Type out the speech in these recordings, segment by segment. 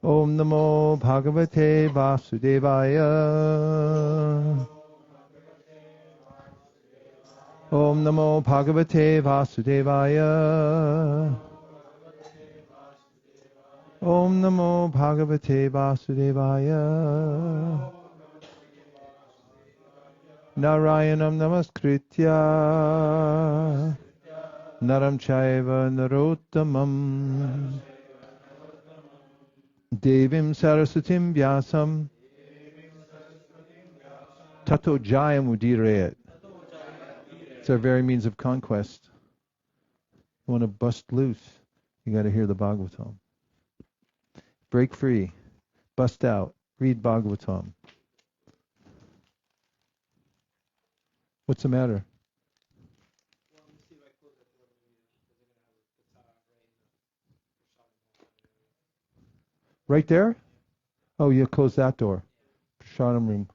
Om Namo Bhagavate Vasudevaya. Om Namo Bhagavate Vasudevaya. Om Namo Bhagavate Vasudevaya. Narayanam Namaskritya Naram Chaiva Narottamam Devim Saraswatim Vyasam Tato Jayam Udirayat. It's our very means of conquest. You want to bust loose, you got to hear the Bhagavatam. Break free, bust out, read Bhagavatam. What's the matter? Right there? Oh, you close that door. Prasadam room.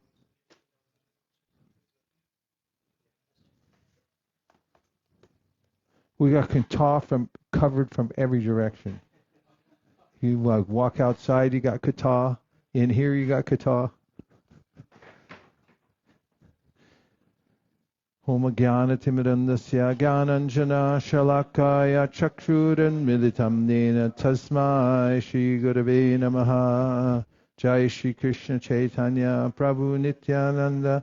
We got kata covered from every direction. You walk outside, you got kata. In here, you got kata. Om Jnana Timirandasya Jnananjana Shalakaya Chakshuran Militam Nena Tasmai Shri Gurave Namaha. Jai Shri Krishna Chaitanya Prabhu Nityananda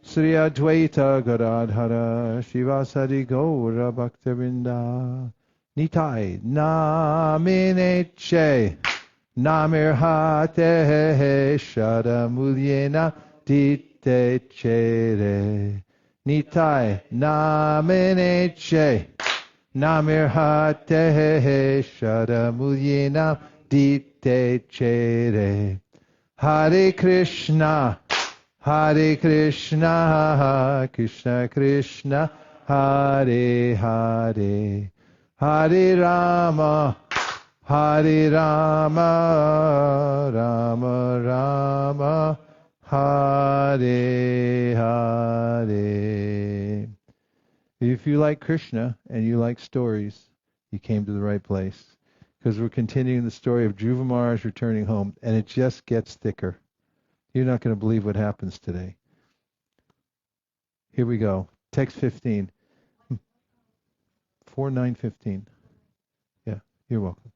Sri Advaita Gadadhara Shivasadi Gaura Bhaktavinda. Nitai Namineche Namirhate Shada Mulyena Dite Chere. Nitai Namineche Namirhate Shada Mulyena Dite Chere. Hare Krishna Hare Krishna, Krishna Krishna, Hare Hare, Hare Rama, Hare Rama, Rama Rama, Hare Hare. If you like Krishna and you like stories, you came to the right place. Because we're continuing the story of Dhruva Mahārāja returning home, and it just gets thicker. You're not going to believe what happens today. Here we go. Text 15. 4:9:15. Yeah, you're welcome.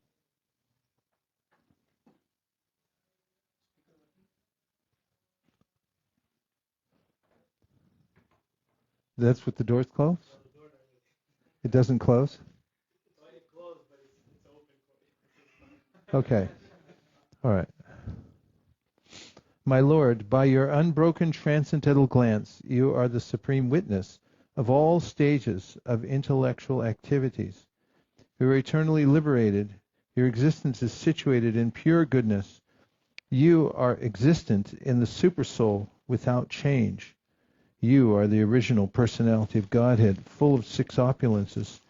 That's what the doors close? It doesn't close? Okay. All right. My Lord, by your unbroken transcendental glance, you are the supreme witness of all stages of intellectual activities. You are eternally liberated. Your existence is situated in pure goodness. You are existent in the Supersoul without change. You are the original personality of Godhead, full of six opulences,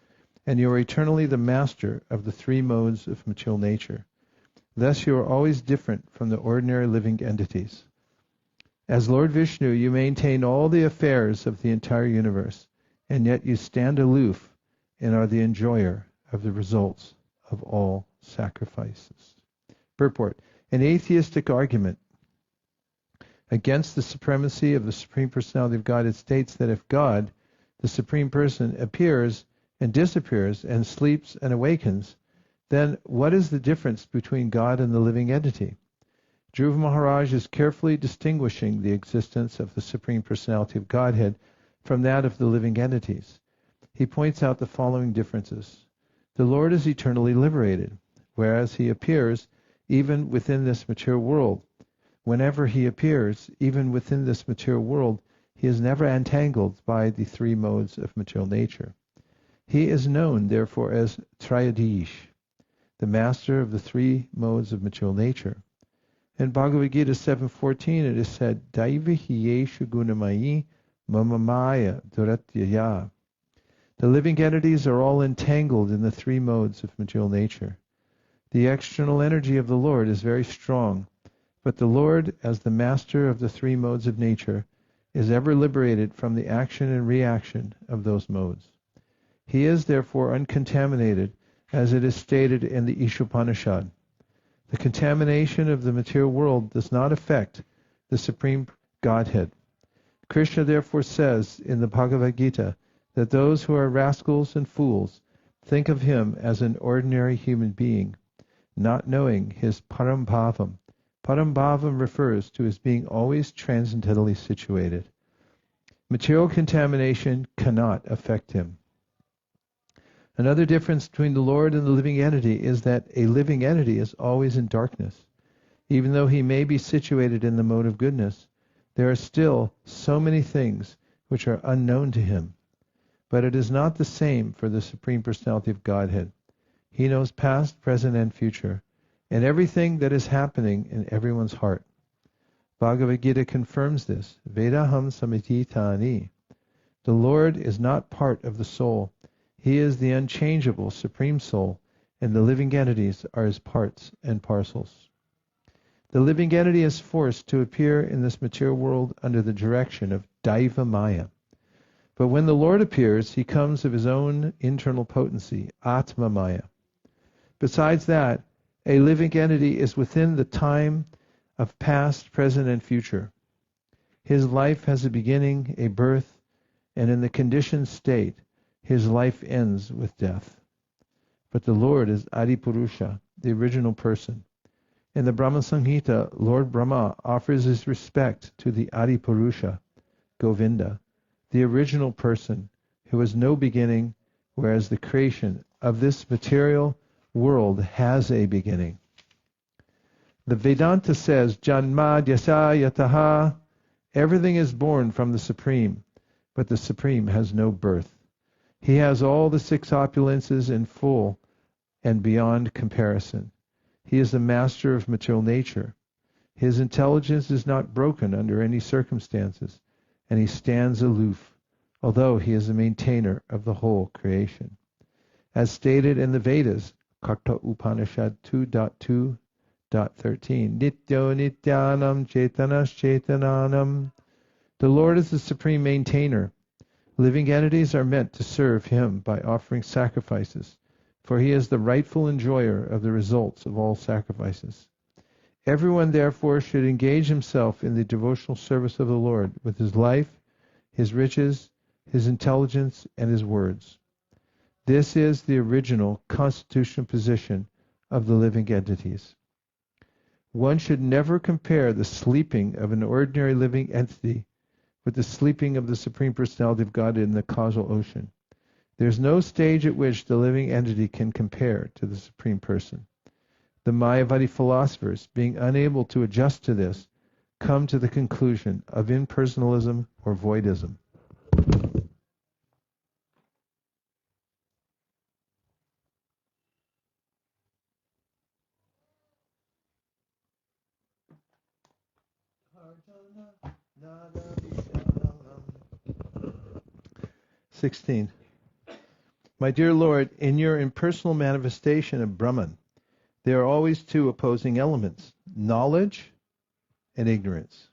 and you are eternally the master of the three modes of material nature. Thus you are always different from the ordinary living entities. As Lord Vishnu, you maintain all the affairs of the entire universe, and yet you stand aloof and are the enjoyer of the results of all sacrifices. Purport. An atheistic argument against the supremacy of the Supreme Personality of Godhead states that if God, the Supreme Person, appears and disappears and sleeps and awakens, then what is the difference between God and the living entity? Dhruva Mahārāja is carefully distinguishing the existence of the Supreme Personality of Godhead from that of the living entities. He points out the following differences. The Lord is eternally liberated, whereas he appears even within this material world. Whenever he appears, even within this material world, he is never entangled by the three modes of material nature. He is known, therefore, as Trayadish, the master of the three modes of material nature. In Bhagavad Gita 7:14 it is said, Daivihi yeshu gunamayi mamamaya duratyaya. The living entities are all entangled in the three modes of material nature. The external energy of the Lord is very strong, but the Lord, as the master of the three modes of nature, is ever liberated from the action and reaction of those modes. He is therefore uncontaminated, as it is stated in the Ishopanishad. The contamination of the material world does not affect the Supreme Godhead. Krishna therefore says in the Bhagavad Gita that those who are rascals and fools think of him as an ordinary human being, not knowing his parambhavam. Parambhavam refers to his being always transcendentally situated. Material contamination cannot affect him. Another difference between the Lord and the living entity is that a living entity is always in darkness. Even though he may be situated in the mode of goodness, there are still so many things which are unknown to him. But it is not the same for the Supreme Personality of Godhead. He knows past, present, and future, and everything that is happening in everyone's heart. Bhagavad Gita confirms this. Vedaham samititani. The Lord is not part of the soul. He is the unchangeable Supreme Soul, and the living entities are his parts and parcels. The living entity is forced to appear in this material world under the direction of Daiva Maya. But when the Lord appears, he comes of his own internal potency, Atma Maya. Besides that, a living entity is within the time of past, present, and future. His life has a beginning, a birth, and in the conditioned state, his life ends with death. But the Lord is Adipurusha, the original person. In the Brahma Samhita, Lord Brahma offers his respect to the Adipurusha, Govinda, the original person who has no beginning, whereas the creation of this material world has a beginning. The Vedanta says, Janma Dyasa Yataha, everything is born from the Supreme, but the Supreme has no birth. He has all the six opulences in full and beyond comparison. He is the master of material nature. His intelligence is not broken under any circumstances, and he stands aloof, although he is the maintainer of the whole creation. As stated in the Vedas, Karta Upanishad 2.2.13, Nityo Nityanam Chaitanas Chaitananam. The Lord is the supreme maintainer. Living entities are meant to serve him by offering sacrifices, for he is the rightful enjoyer of the results of all sacrifices. Everyone therefore should engage himself in the devotional service of the Lord with his life, his riches, his intelligence, and his words. This is the original constitutional position of the living entities. One should never compare the sleeping of an ordinary living entity with the sleeping of the Supreme Personality of God in the causal ocean. There is no stage at which the living entity can compare to the Supreme Person. The Mayavadi philosophers, being unable to adjust to this, come to the conclusion of impersonalism or voidism. (16) My dear Lord, in your impersonal manifestation of Brahman, there are always two opposing elements, knowledge and ignorance.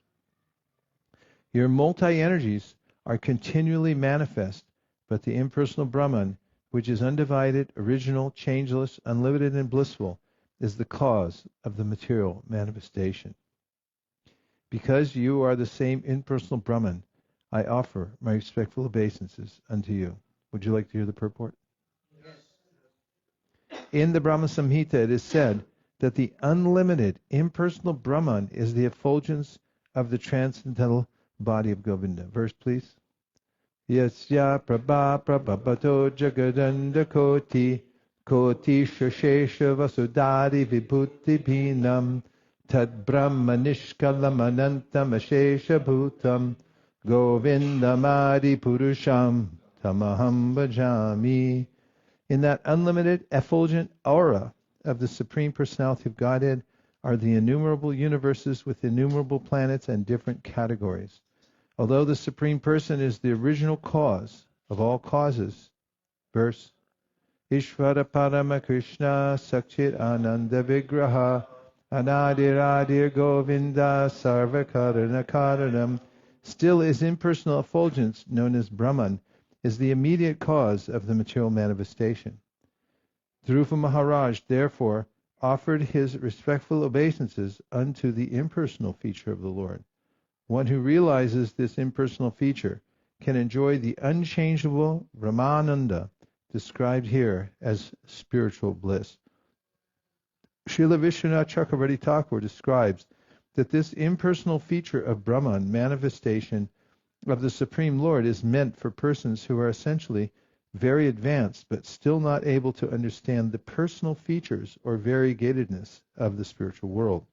Your multi-energies are continually manifest, but the impersonal Brahman, which is undivided, original, changeless, unlimited, and blissful, is the cause of the material manifestation. Because you are the same impersonal Brahman, I offer my respectful obeisances unto you. Would you like to hear the purport? Yes. In the Brahma Samhita it is said that the unlimited impersonal Brahman is the effulgence of the transcendental body of Govinda. Verse please. Yasya prabha prabhabato jagadanda koti koti shashesha vasudari vibhuti bhinam tad brahma nishkalam anantam ashesha bhutam govindamadi purusham tamaham bhajami. In that unlimited effulgent aura of the Supreme Personality of Godhead are the innumerable universes with innumerable planets and different categories. Although the Supreme Person is the original cause of all causes, verse, Ishvara Parama Krishna Sakchit Ananda Vigraha Anadiradir Govinda Sarva Karana Karanam, still his impersonal effulgence, known as Brahman, is the immediate cause of the material manifestation. Dhruva Mahārāja, therefore, offered his respectful obeisances unto the impersonal feature of the Lord. One who realizes this impersonal feature can enjoy the unchangeable Brahmananda described here as spiritual bliss. Srila Vishwanath Chakravarti Thakur describes that this impersonal feature of Brahman manifestation of the Supreme Lord is meant for persons who are essentially very advanced but still not able to understand the personal features or variegatedness of the spiritual world.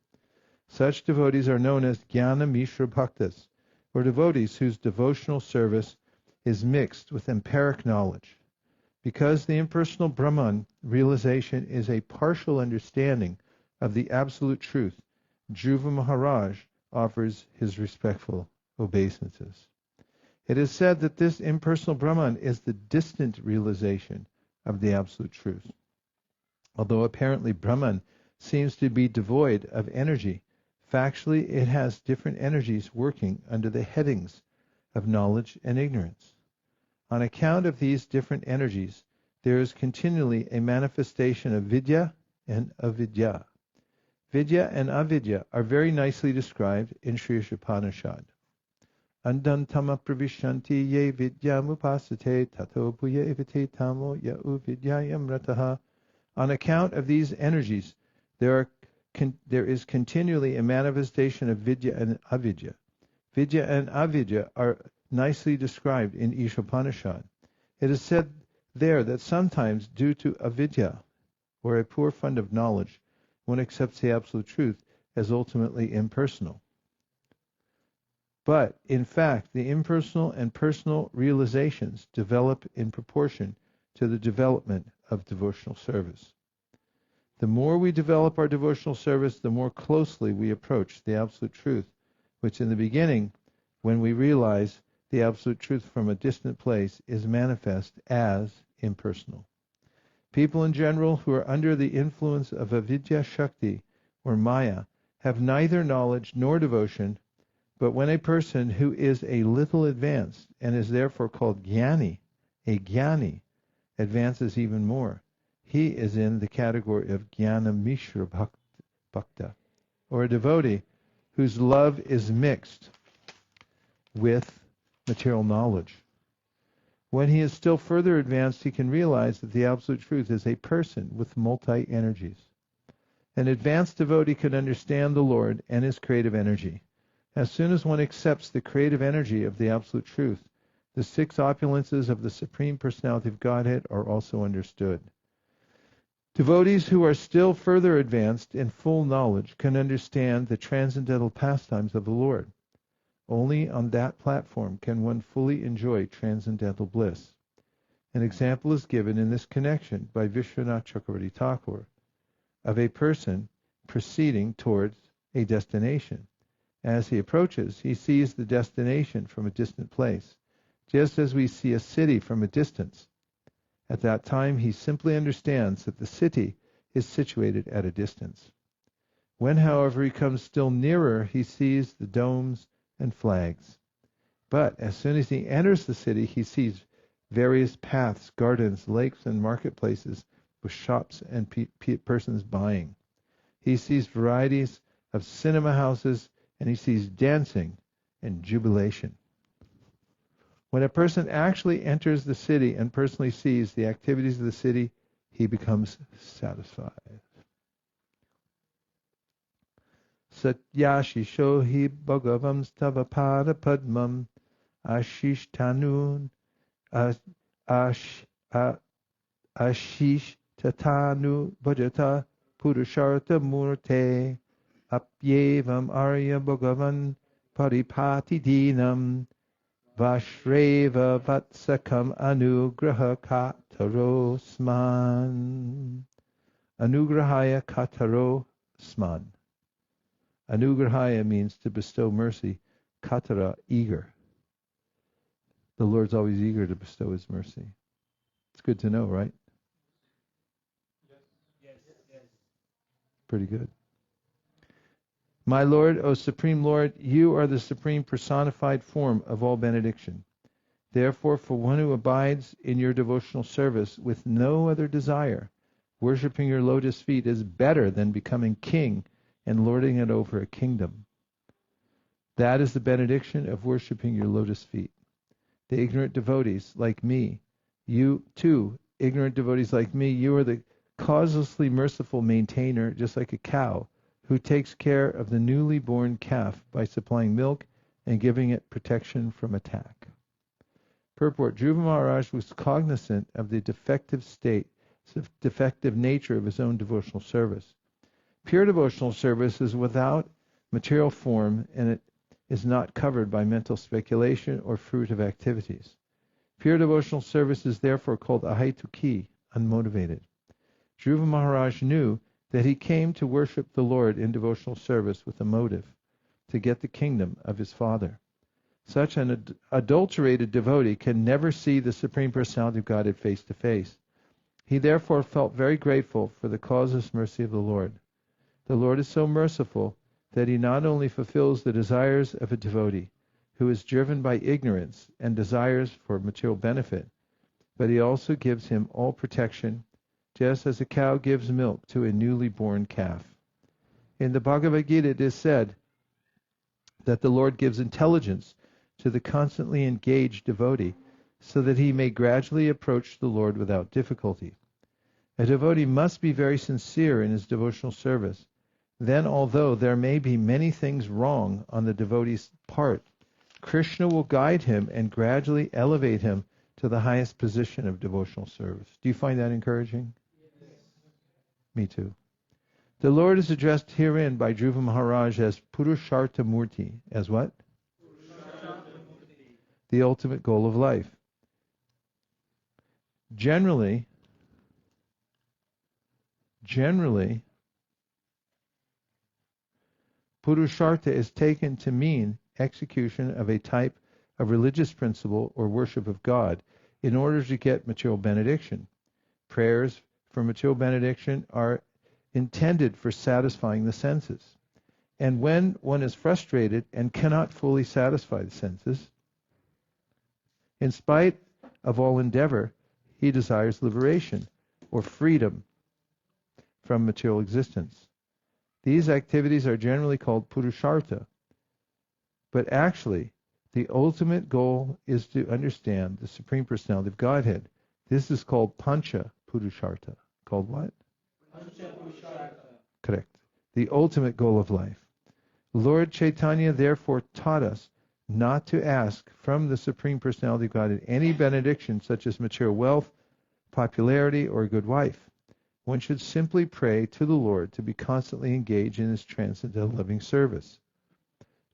Such devotees are known as Jnana Mishra Bhaktas, or devotees whose devotional service is mixed with empiric knowledge. Because the impersonal Brahman realization is a partial understanding of the absolute truth, Dhruva Mahārāja offers his respectful obeisances. It is said that this impersonal Brahman is the distant realization of the absolute truth. Although apparently Brahman seems to be devoid of energy, factually it has different energies working under the headings of knowledge and ignorance. On account of these different energies, there is continually a manifestation of vidya and avidya. Vidya and avidya are very nicely described in Sri Upanishad. Andantama pravishanti ye vidyam upasate tato bhuya evite tamo yau vidyayam rataha. On account of these energies, there is continually a manifestation of vidya and avidya. Vidya and avidya are nicely described in Ishopanishad. It is said there that sometimes due to avidya, or a poor fund of knowledge, one accepts the absolute truth as ultimately impersonal. But, in fact, the impersonal and personal realizations develop in proportion to the development of devotional service. The more we develop our devotional service, the more closely we approach the absolute truth, which in the beginning, when we realize the absolute truth from a distant place, is manifest as impersonal. People in general who are under the influence of avidya shakti, or maya, have neither knowledge nor devotion, but when a person who is a little advanced, and is therefore called jnani, a jnani, advances even more, he is in the category of Jnana Mishra Bhakta, or a devotee whose love is mixed with material knowledge. When he is still further advanced, he can realize that the absolute truth is a person with multi-energies. An advanced devotee can understand the Lord and his creative energy. As soon as one accepts the creative energy of the absolute truth, the six opulences of the Supreme Personality of Godhead are also understood. Devotees who are still further advanced in full knowledge can understand the transcendental pastimes of the Lord. Only on that platform can one fully enjoy transcendental bliss. An example is given in this connection by Vishwanath Chakravarti Thakur of a person proceeding towards a destination. As he approaches, he sees the destination from a distant place, just as we see a city from a distance. At that time, he simply understands that the city is situated at a distance. When, however, he comes still nearer, he sees the domes and flags. But as soon as he enters the city, he sees various paths, gardens, lakes, and marketplaces with shops and persons buying. He sees varieties of cinema houses, and he sees dancing and jubilation. When a person actually enters the city and personally sees the activities of the city, he becomes satisfied. Satyashisho hi bhagavam stava pada padmam ashishtanun ashishtatanu bhajata purushartha murte apyevam arya bhagavan paripati dinam vashreva vatsakam anugraha kataro sman. Anugrahaya kataro sman. Anugrahaya means to bestow mercy. Katara, eager. The Lord's always eager to bestow his mercy. It's good to know, right? Yes. Pretty good. My Lord, O Supreme Lord, you are the supreme personified form of all benediction. Therefore, for one who abides in your devotional service with no other desire Worshipping your lotus feet is better than becoming king and lording it over a kingdom. That is the benediction of worshipping your lotus feet. The ignorant devotees like me, you too, ignorant devotees like me, you are the causelessly merciful maintainer, just like a cow, who takes care of the newly born calf by supplying milk and giving it protection from attack. Purport: Dhruva Mahārāja was cognizant of the defective nature of his own devotional service. Pure devotional service is without material form, and it is not covered by mental speculation or fruitive activities. Pure devotional service is therefore called ahaituki, unmotivated. Dhruva Mahārāja knew that he came to worship the Lord in devotional service with a motive, to get the kingdom of his Father. Such an adulterated devotee can never see the Supreme Personality of Godhead face to face. He therefore felt very grateful for the causeless mercy of the Lord. The Lord is so merciful that he not only fulfills the desires of a devotee who is driven by ignorance and desires for material benefit, but he also gives him all protection, just as a cow gives milk to a newly born calf. In the Bhagavad Gita it is said that the Lord gives intelligence to the constantly engaged devotee so that he may gradually approach the Lord without difficulty. A devotee must be very sincere in his devotional service. Then, although there may be many things wrong on the devotee's part, Krishna will guide him and gradually elevate him to the highest position of devotional service. Do you find that encouraging? Yes. Me too. The Lord is addressed herein by Dhruva Mahārāja as Purushartha Murti. As what? The ultimate goal of life. Generally, Purushartha is taken to mean execution of a type of religious principle or worship of God in order to get material benediction. Prayers for material benediction are intended for satisfying the senses. And when one is frustrated and cannot fully satisfy the senses, in spite of all endeavor, he desires liberation or freedom from material existence. These activities are generally called Purushartha. But actually, the ultimate goal is to understand the Supreme Personality of Godhead. This is called Pancha Purushartha. Called what? Pancha Purushartha. Correct. The ultimate goal of life. Lord Chaitanya therefore taught us not to ask from the Supreme Personality of Godhead any benediction such as material wealth, popularity, or a good wife. One should simply pray to the Lord to be constantly engaged in his transcendental loving service.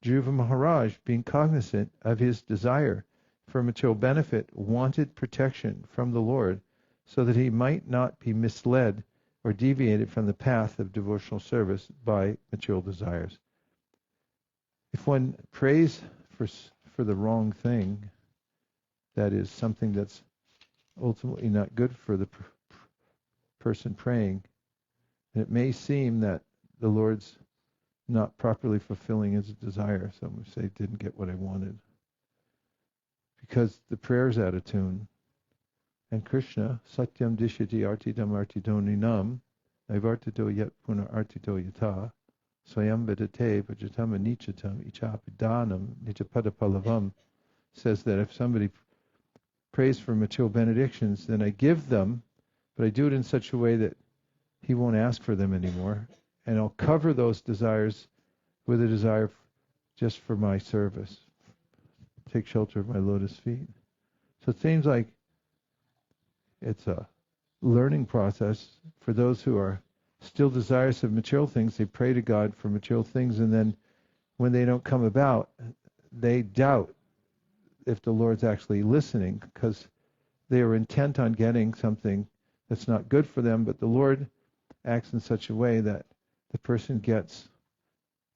Dhruva Mahārāja, being cognizant of his desire for material benefit, wanted protection from the Lord so that he might not be misled or deviated from the path of devotional service by material desires. If one prays for the wrong thing, that is something that's ultimately not good for the person praying, it may seem that the Lord's not properly fulfilling his desire. Some would say, didn't get what I wanted. Because the prayer's out of tune. And Kṛṣṇa, satyam dishati artidam artidoninam, naivartito yat puna artito yata, swayam vedate vajatam anichatam ichapidanam nichapadapalavam, says that if somebody prays for material benedictions, then I give them, but I do it in such a way that he won't ask for them anymore. And I'll cover those desires with a desire just for my service. Take shelter of my lotus feet. So it seems like it's a learning process for those who are still desirous of material things. They pray to God for material things, and then when they don't come about, they doubt if the Lord's actually listening, because they are intent on getting something that's not good for them, but the Lord acts in such a way that the person gets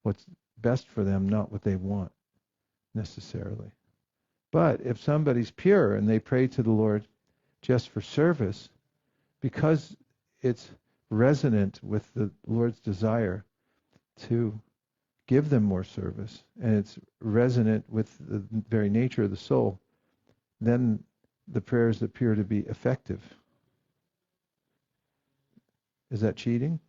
what's best for them, not what they want necessarily. But if somebody's pure and they pray to the Lord just for service, because it's resonant with the Lord's desire to give them more service, and it's resonant with the very nature of the soul, then the prayers appear to be effective. Is that cheating?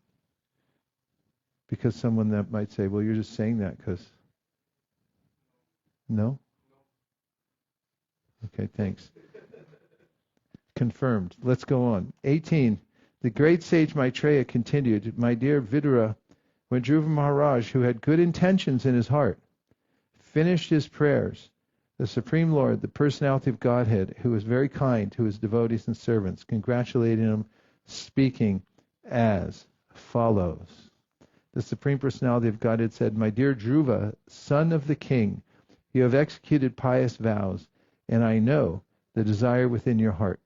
Because someone that might say, well, you're just saying that because... No? Okay, thanks. Confirmed. Let's go on. 18. The great sage Maitreya continued, my dear Vidura, when Dhruva Mahārāja, who had good intentions in his heart, finished his prayers, the Supreme Lord, the personality of Godhead, who was very kind to his devotees and servants, congratulating him, speaking as follows. The Supreme Personality of Godhead said, my dear Dhruva, son of the king, you have executed pious vows, and I know the desire within your heart.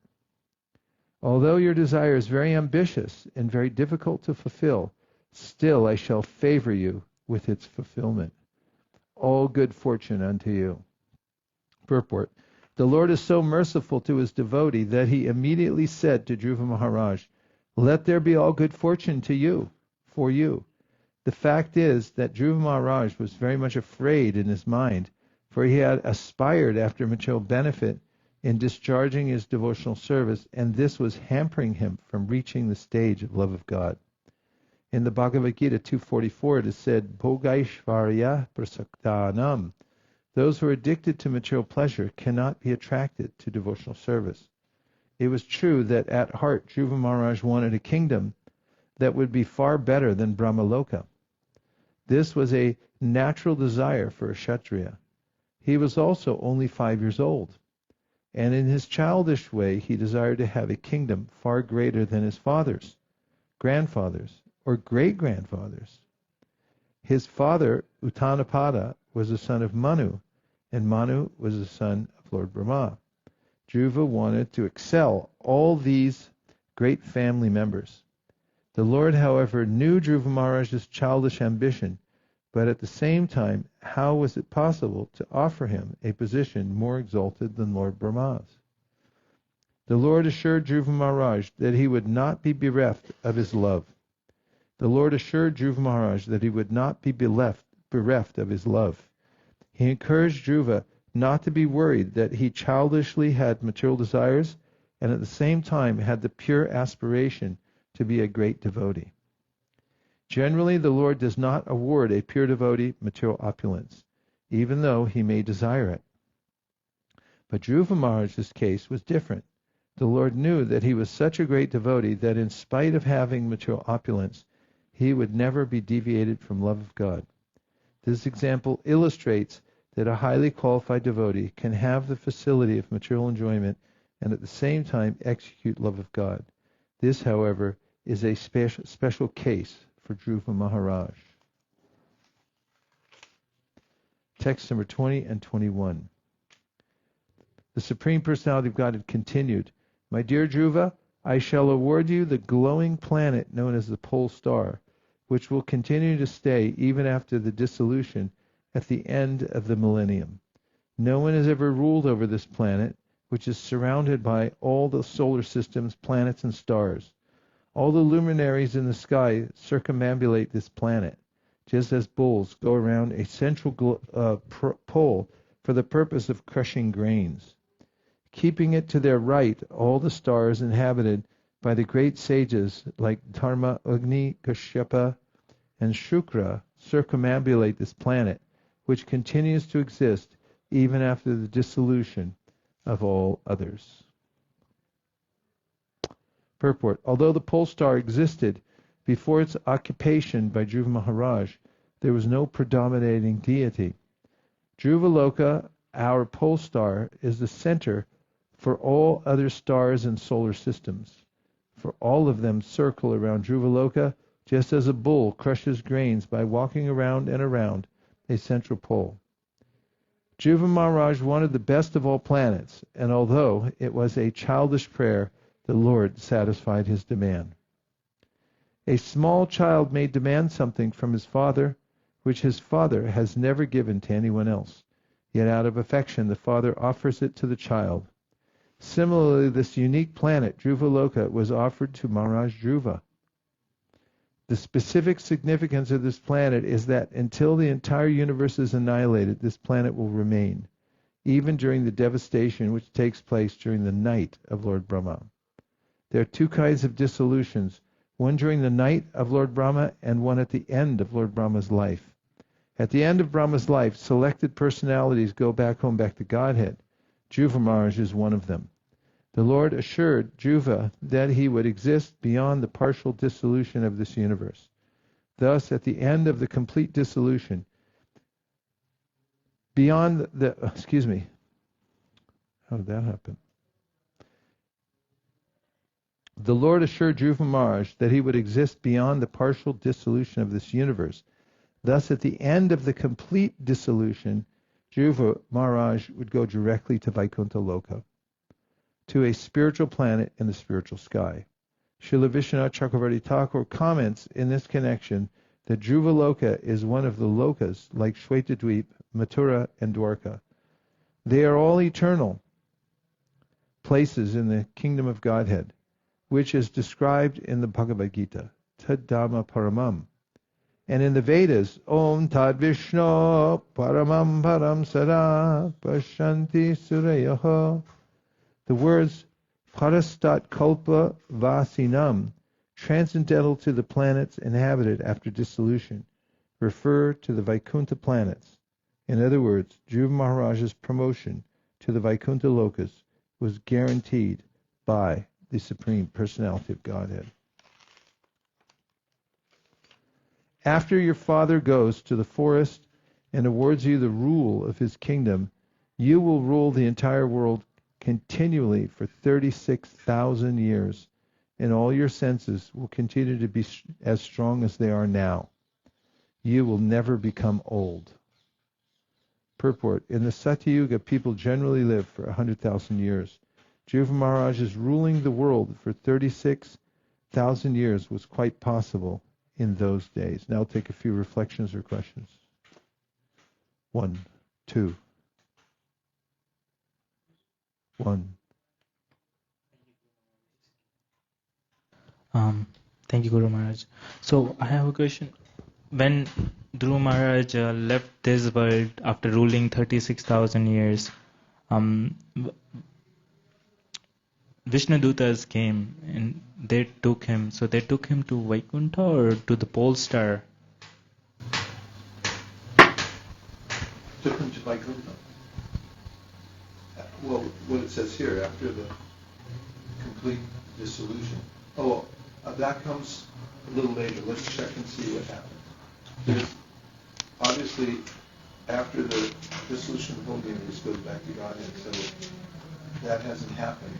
Although your desire is very ambitious and very difficult to fulfill, still I shall favor you with its fulfillment. All good fortune unto you. Purport. The Lord is so merciful to his devotee that he immediately said to Dhruva Mahārāja, let there be all good fortune to you, for you. The fact is that Dhruva Mahārāja was very much afraid in his mind, for he had aspired after material benefit in discharging his devotional service, and this was hampering him from reaching the stage of love of God. In the Bhagavad-gītā 2:44 it is said, Bhogaishvarya prasaktanam. Those who are addicted to material pleasure cannot be attracted to devotional service. It was true that at heart Dhruva Mahārāja wanted a kingdom that would be far better than Brahmaloka. This was a natural desire for a Kshatriya. He was also only 5 years old, and in his childish way he desired to have a kingdom far greater than his father's, grandfather's, or great-grandfather's. His father, Uttanapada, was the son of Manu, and Manu was the son of Lord Brahma. Dhruva wanted to excel all these great family members. The Lord, however, knew Dhruva Mahārāja's childish ambition, but at the same time, how was it possible to offer him a position more exalted than Lord Brahma's? The Lord assured Dhruva Mahārāja that he would not be bereft of his love. The Lord assured Dhruva Mahārāja that he would not be bereft of his love. He encouraged Dhruva not to be worried that he childishly had material desires and at the same time had the pure aspiration to be a great devotee. Generally, the Lord does not award a pure devotee material opulence, even though he may desire it. But Dhruva Mahārāja's case was different. The Lord knew that he was such a great devotee that in spite of having material opulence, he would never be deviated from love of God. This example illustrates that a highly qualified devotee can have the facility of material enjoyment and at the same time execute love of God. This, however, is a special case for Dhruva Mahārāja. Text number 20 and 21. The Supreme Personality of Godhead continued, my dear Dhruva, I shall award you the glowing planet known as the pole star, which will continue to stay even after the dissolution at the end of the millennium. No one has ever ruled over this planet, which is surrounded by all the solar system's planets and stars. All the luminaries in the sky circumambulate this planet, just as bulls go around a central pole for the purpose of crushing grains. Keeping it to their right, all the stars inhabited by the great sages like Dharma, Agni, Kashyapa, and Shukra circumambulate this planet, which continues to exist even after the dissolution of all others. Purport. Although the pole star existed before its occupation by Dhruva Mahārāja, there was no predominating deity. Dhruvaloka, our pole star, is the center for all other stars and solar systems. For all of them circle around Dhruvaloka, just as a bull crushes grains by walking around and around a central pole. Dhruva Mahārāja wanted the best of all planets, and although it was a childish prayer, the Lord satisfied his demand. A small child may demand something from his father, which his father has never given to anyone else. Yet out of affection, the father offers it to the child. Similarly, this unique planet, Dhruvaloka, was offered to Maharaj Dhruva. The specific significance of this planet is that until the entire universe is annihilated, this planet will remain, even during the devastation which takes place during the night of Lord Brahma. There are two kinds of dissolutions. one during the night of Lord Brahma and one at the end of Lord Brahma's life. At the end of Brahma's life, selected personalities go back home, back to Godhead. Dhruva Mahārāja is one of them. The Lord assured Dhruva that he would exist beyond the partial dissolution of this universe. Thus, at the end of the complete dissolution, beyond the, how did that happen? The Lord assured Dhruva Mahārāja that he would exist beyond the partial dissolution of this universe. Thus, at the end of the complete dissolution, Dhruva Mahārāja would go directly to Vaikuntha Loka, to a spiritual planet in the spiritual sky. Śrīla Vishwanath Chakravarti Thakur comments in this connection that Dhruva Loka is one of the lokas like Shwetadweep, Mathura, and Dwarka. They are all eternal places in the kingdom of Godhead, which is described in the Bhagavad Gita, Tad Dhamma Paramam. And in the Vedas, Om Tad Vishnu Paramam Param Sada Pashanti Surayaha. The words Parastat Kalpa Vasinam, transcendental to the planets inhabited after dissolution, refer to the Vaikuntha planets. In other words, Dhruva Mahārāja's promotion to the Vaikuntha Lokas was guaranteed by the Supreme Personality of Godhead. After your father goes to the forest and awards you the rule of his kingdom, you will rule the entire world continually for 36,000 years, and all your senses will continue to be as strong as they are now. You will never become old. Purport. In the Satyuga, people generally live for 100,000 years. Dhruva Mahārāja's ruling the world for 36,000 years was quite possible in those days. Now I'll take a few reflections or questions. 1, 2. 1. Thank you, Guru Maharaj. So I have a question. When Dhruva Maharaj left this world after ruling 36,000 years, Vishnudutas came and they took him. So they took him to Vaikuntha or to the pole star? Took him to Vaikuntha. Well, what it says here, after the complete dissolution. Oh, that comes a little later. Let's check and see what happened. There's, obviously, after the dissolution of the whole universe goes back to Godhead, so that hasn't happened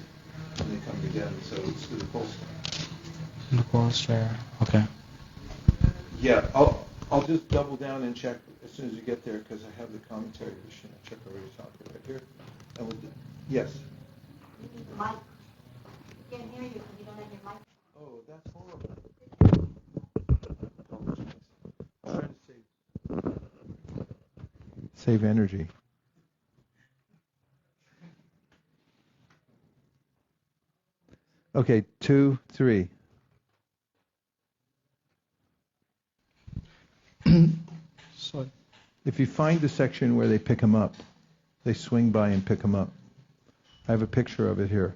when they come together, so it's to the pole star. The pole star, okay. Yeah, I'll just double down and check as soon as you get there, because I have the commentary of the Śrīla Prabhupāda right here. And we'll yes? You need the mic. We can't hear you because you don't have your mic. Oh, that's horrible. I'm trying to save energy. Okay, 2, 3. Sorry. If you find the section where they pick them up, they swing by and pick them up. I have a picture of it here.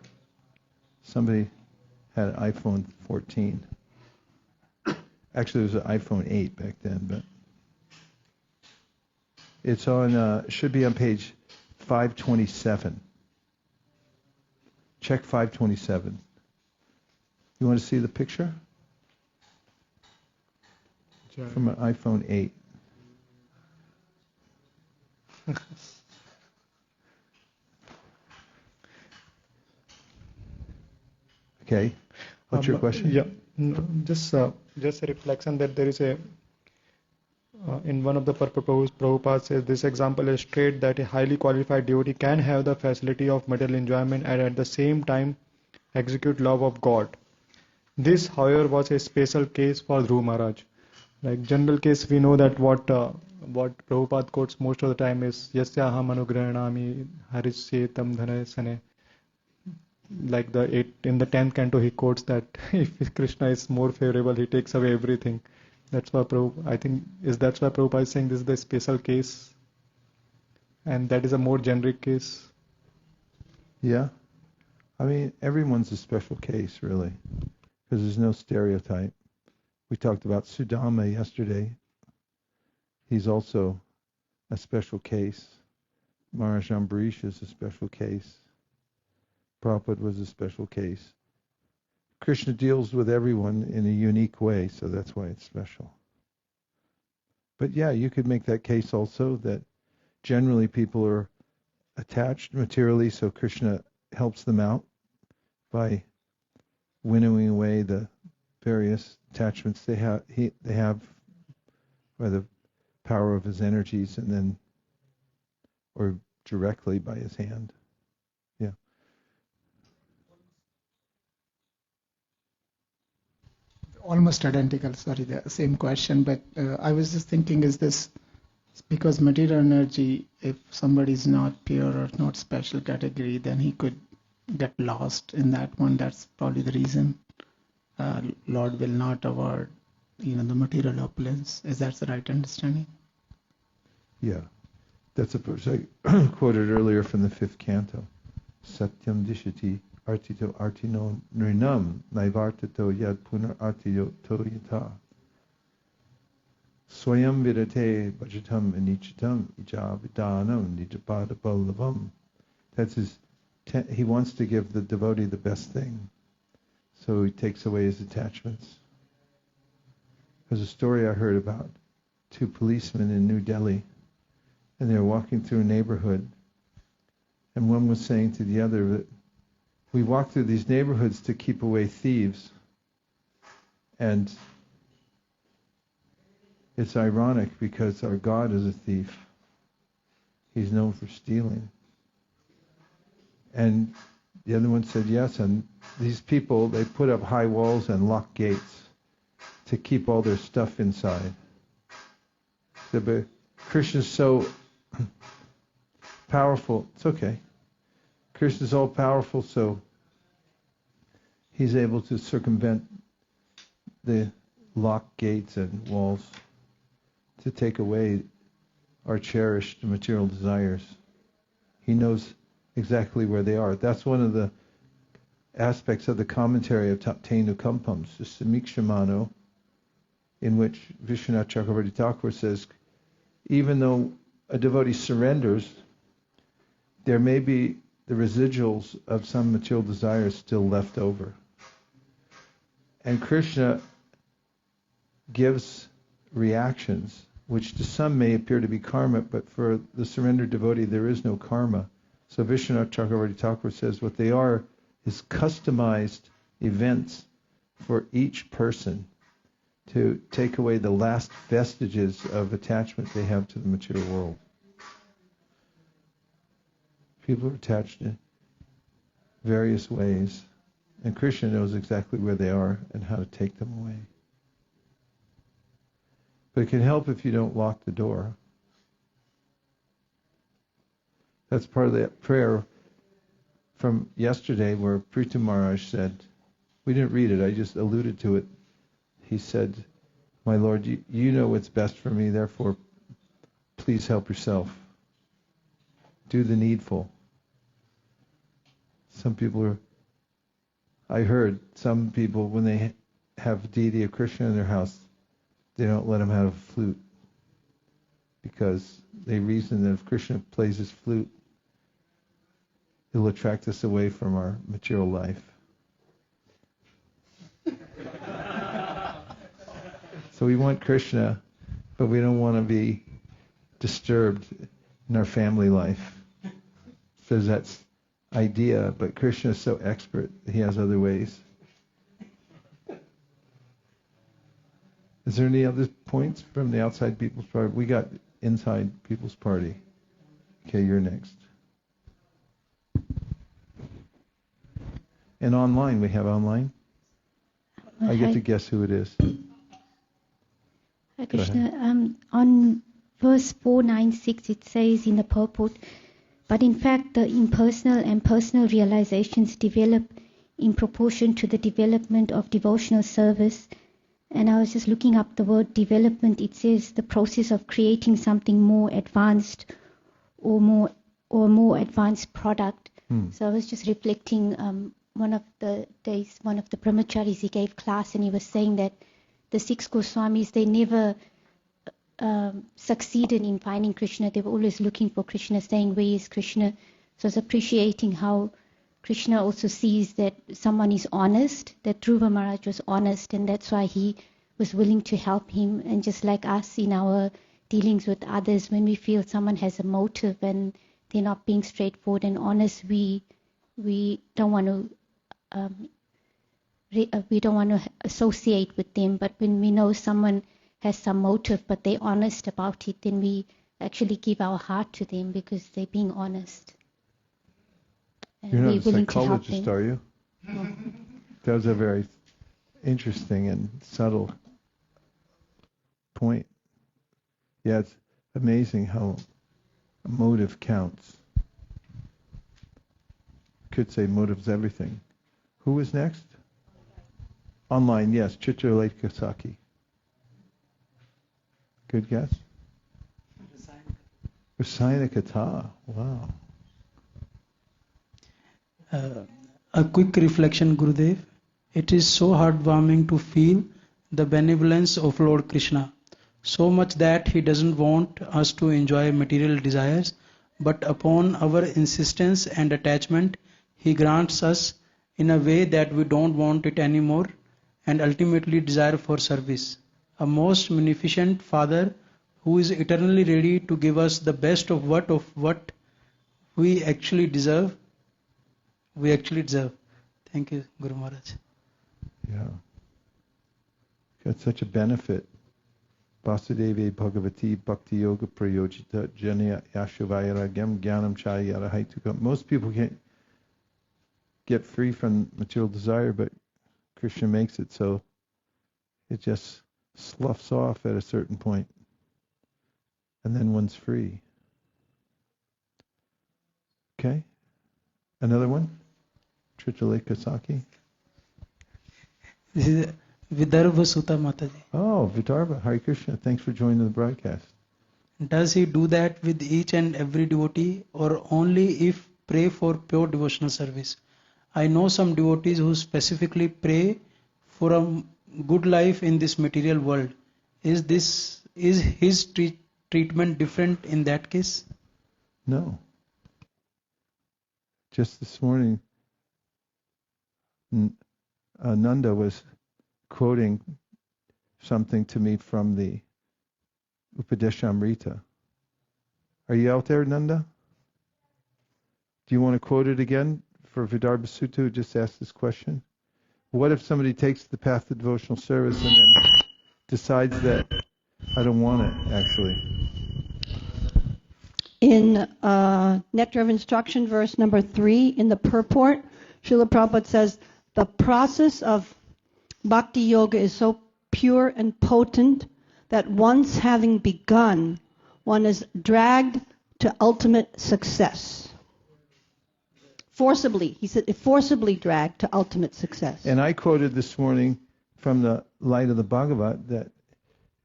Somebody had an iPhone 14. Actually, it was an iPhone 8 back then, but it's on. Should be on page 527. Check 527. You want to see the picture? Sure. From an iPhone 8. Okay. What's your question? Yeah, no, just a reflection that there is a in one of the purports, Prabhupada says this example illustrates that a highly qualified devotee can have the facility of material enjoyment and at the same time execute love of God. This, however, was a special case for Dhruva Mahārāja. Like general case, we know that what Prabhupada quotes most of the time is Yasyaham anugrahanami harisyetam dhanasane. Like in the 10th canto, he quotes that if Krishna is more favorable, he takes away everything. That's why that's why Prabhupada is saying this is the special case, and that is a more generic case. Yeah, I mean everyone's a special case, really. because there's no stereotype. We talked about Sudama yesterday. He's also a special case. Maharaj Ambarish is a special case. Prabhupada was a special case. Krishna deals with everyone in a unique way, so that's why it's special. But yeah, you could make that case also that generally people are attached materially, so Krishna helps them out by winnowing away the various attachments they have by the power of his energies, and then, or directly by his hand. Yeah. Almost identical, sorry, the same question, but I was just thinking, is this because material energy, if somebody is not pure or not special category, then he could get lost in that one? That's probably the reason Lord will not award, the material opulence. Is that the right understanding? Yeah. That's a verse I quoted earlier from the 5th canto. Satyam dishati artito artino nrinam naivartato yad punar artiyo to yata. Swayam vidate bhajatam anichatam ijavidanam nijapada ballavam. That's his, he wants to give the devotee the best thing. So he takes away his attachments. There's a story I heard about 2 policemen in New Delhi, and they were walking through a neighborhood, and one was saying to the other that we walk through these neighborhoods to keep away thieves, and it's ironic because our God is a thief. He's known for stealing. And the other one said, yes, and these people, they put up high walls and lock gates to keep all their stuff inside. So, but Krishna's so powerful. It's okay. Krishna's all powerful, so he's able to circumvent the locked gates and walls to take away our cherished material desires. He knows exactly where they are. That's one of the aspects of the commentary of Taptenu Kampams, the Samikshamano, in which Vishwanath Chakravarti Thakur says, even though a devotee surrenders, there may be the residuals of some material desires still left over. And Krishna gives reactions, which to some may appear to be karma, but for the surrendered devotee there is no karma. So Vishwanath Chakravarti Thakur says what they are is customized events for each person to take away the last vestiges of attachment they have to the material world. People are attached in various ways, and Krishna knows exactly where they are and how to take them away. But it can help if you don't lock the door. That's part of that prayer from yesterday where Prita Maharaj said, we didn't read it, I just alluded to it. He said, my Lord, you know what's best for me, therefore please help yourself. Do the needful. I heard some people, when they have deity of Krishna in their house, they don't let him have a flute, because they reason that if Krishna plays his flute, he'll attract us away from our material life. So we want Krishna, but we don't want to be disturbed in our family life. So that's idea, but Krishna is so expert, he has other ways. Is there any other points from the outside people's party? We got inside people's party. Okay, you're next. And online, we have online. I get to guess who it is. Hi Krishna, on verse 496 it says in the purport, but in fact the impersonal and personal realizations develop in proportion to the development of devotional service. And I was just looking up the word development. It says the process of creating something more advanced or more advanced product. So I was just reflecting one of the days, one of the brahmacharis, he gave class and he was saying that the 6 Goswamis, they never succeeded in finding Krishna. They were always looking for Krishna, saying, where is Krishna? So I was appreciating how Krishna also sees that someone is honest, that Dhruva Mahārāja was honest, and that's why he was willing to help him. And just like us in our dealings with others, when we feel someone has a motive and they're not being straightforward and honest, we don't want to associate with them. But when we know someone has some motive but they're honest about it, then we actually give our heart to them because they're being honest. And You're not we're a willing to help psychologist, them. are you? No. That was a very interesting and subtle point. Yeah, it's amazing how a motive counts. Could say motive's everything. Who was next? Online, yes, Chitralekha Saki. Good guess? Rasayana Kata, wow. A quick reflection, Gurudev. It is so heartwarming to feel the benevolence of Lord Krishna, so much that he doesn't want us to enjoy material desires, but upon our insistence and attachment, he grants us in a way that we don't want it anymore and ultimately desire for service. A most munificent Father who is eternally ready to give us the best of what we actually deserve. Thank you, Guru Maharaj. Yeah. Got such a benefit. Vasudeve Bhagavati bhakti-yoga prayojita janya yashavairagam jnanam chayara haituka. Most people can't get free from material desire, but Krishna makes it so it just sloughs off at a certain point, and then one's free. Okay? Another one? Chitralekha Saki? This is Vidarbha Sutta Mataji. Oh, Vidarbha. Hare Krishna. Thanks for joining the broadcast. Does he do that with each and every devotee or only if pray for pure devotional service? I know some devotees who specifically pray for a good life in this material world. Is his treatment different in that case? No. Just this morning, Nanda was quoting something to me from the Upadeshamrita. Are you out there, Nanda? Do you want to quote it again for Vidarbha Sutta, who just asked this question? What if somebody takes the path of devotional service and then decides that I don't want it, actually? In Nectar of Instruction, verse number 3, in the purport, Śrīla Prabhupāda says, the process of bhakti-yoga is so pure and potent that once having begun, one is dragged to ultimate success. Forcibly, he said, forcibly dragged to ultimate success. And I quoted this morning from the light of the Bhāgavata that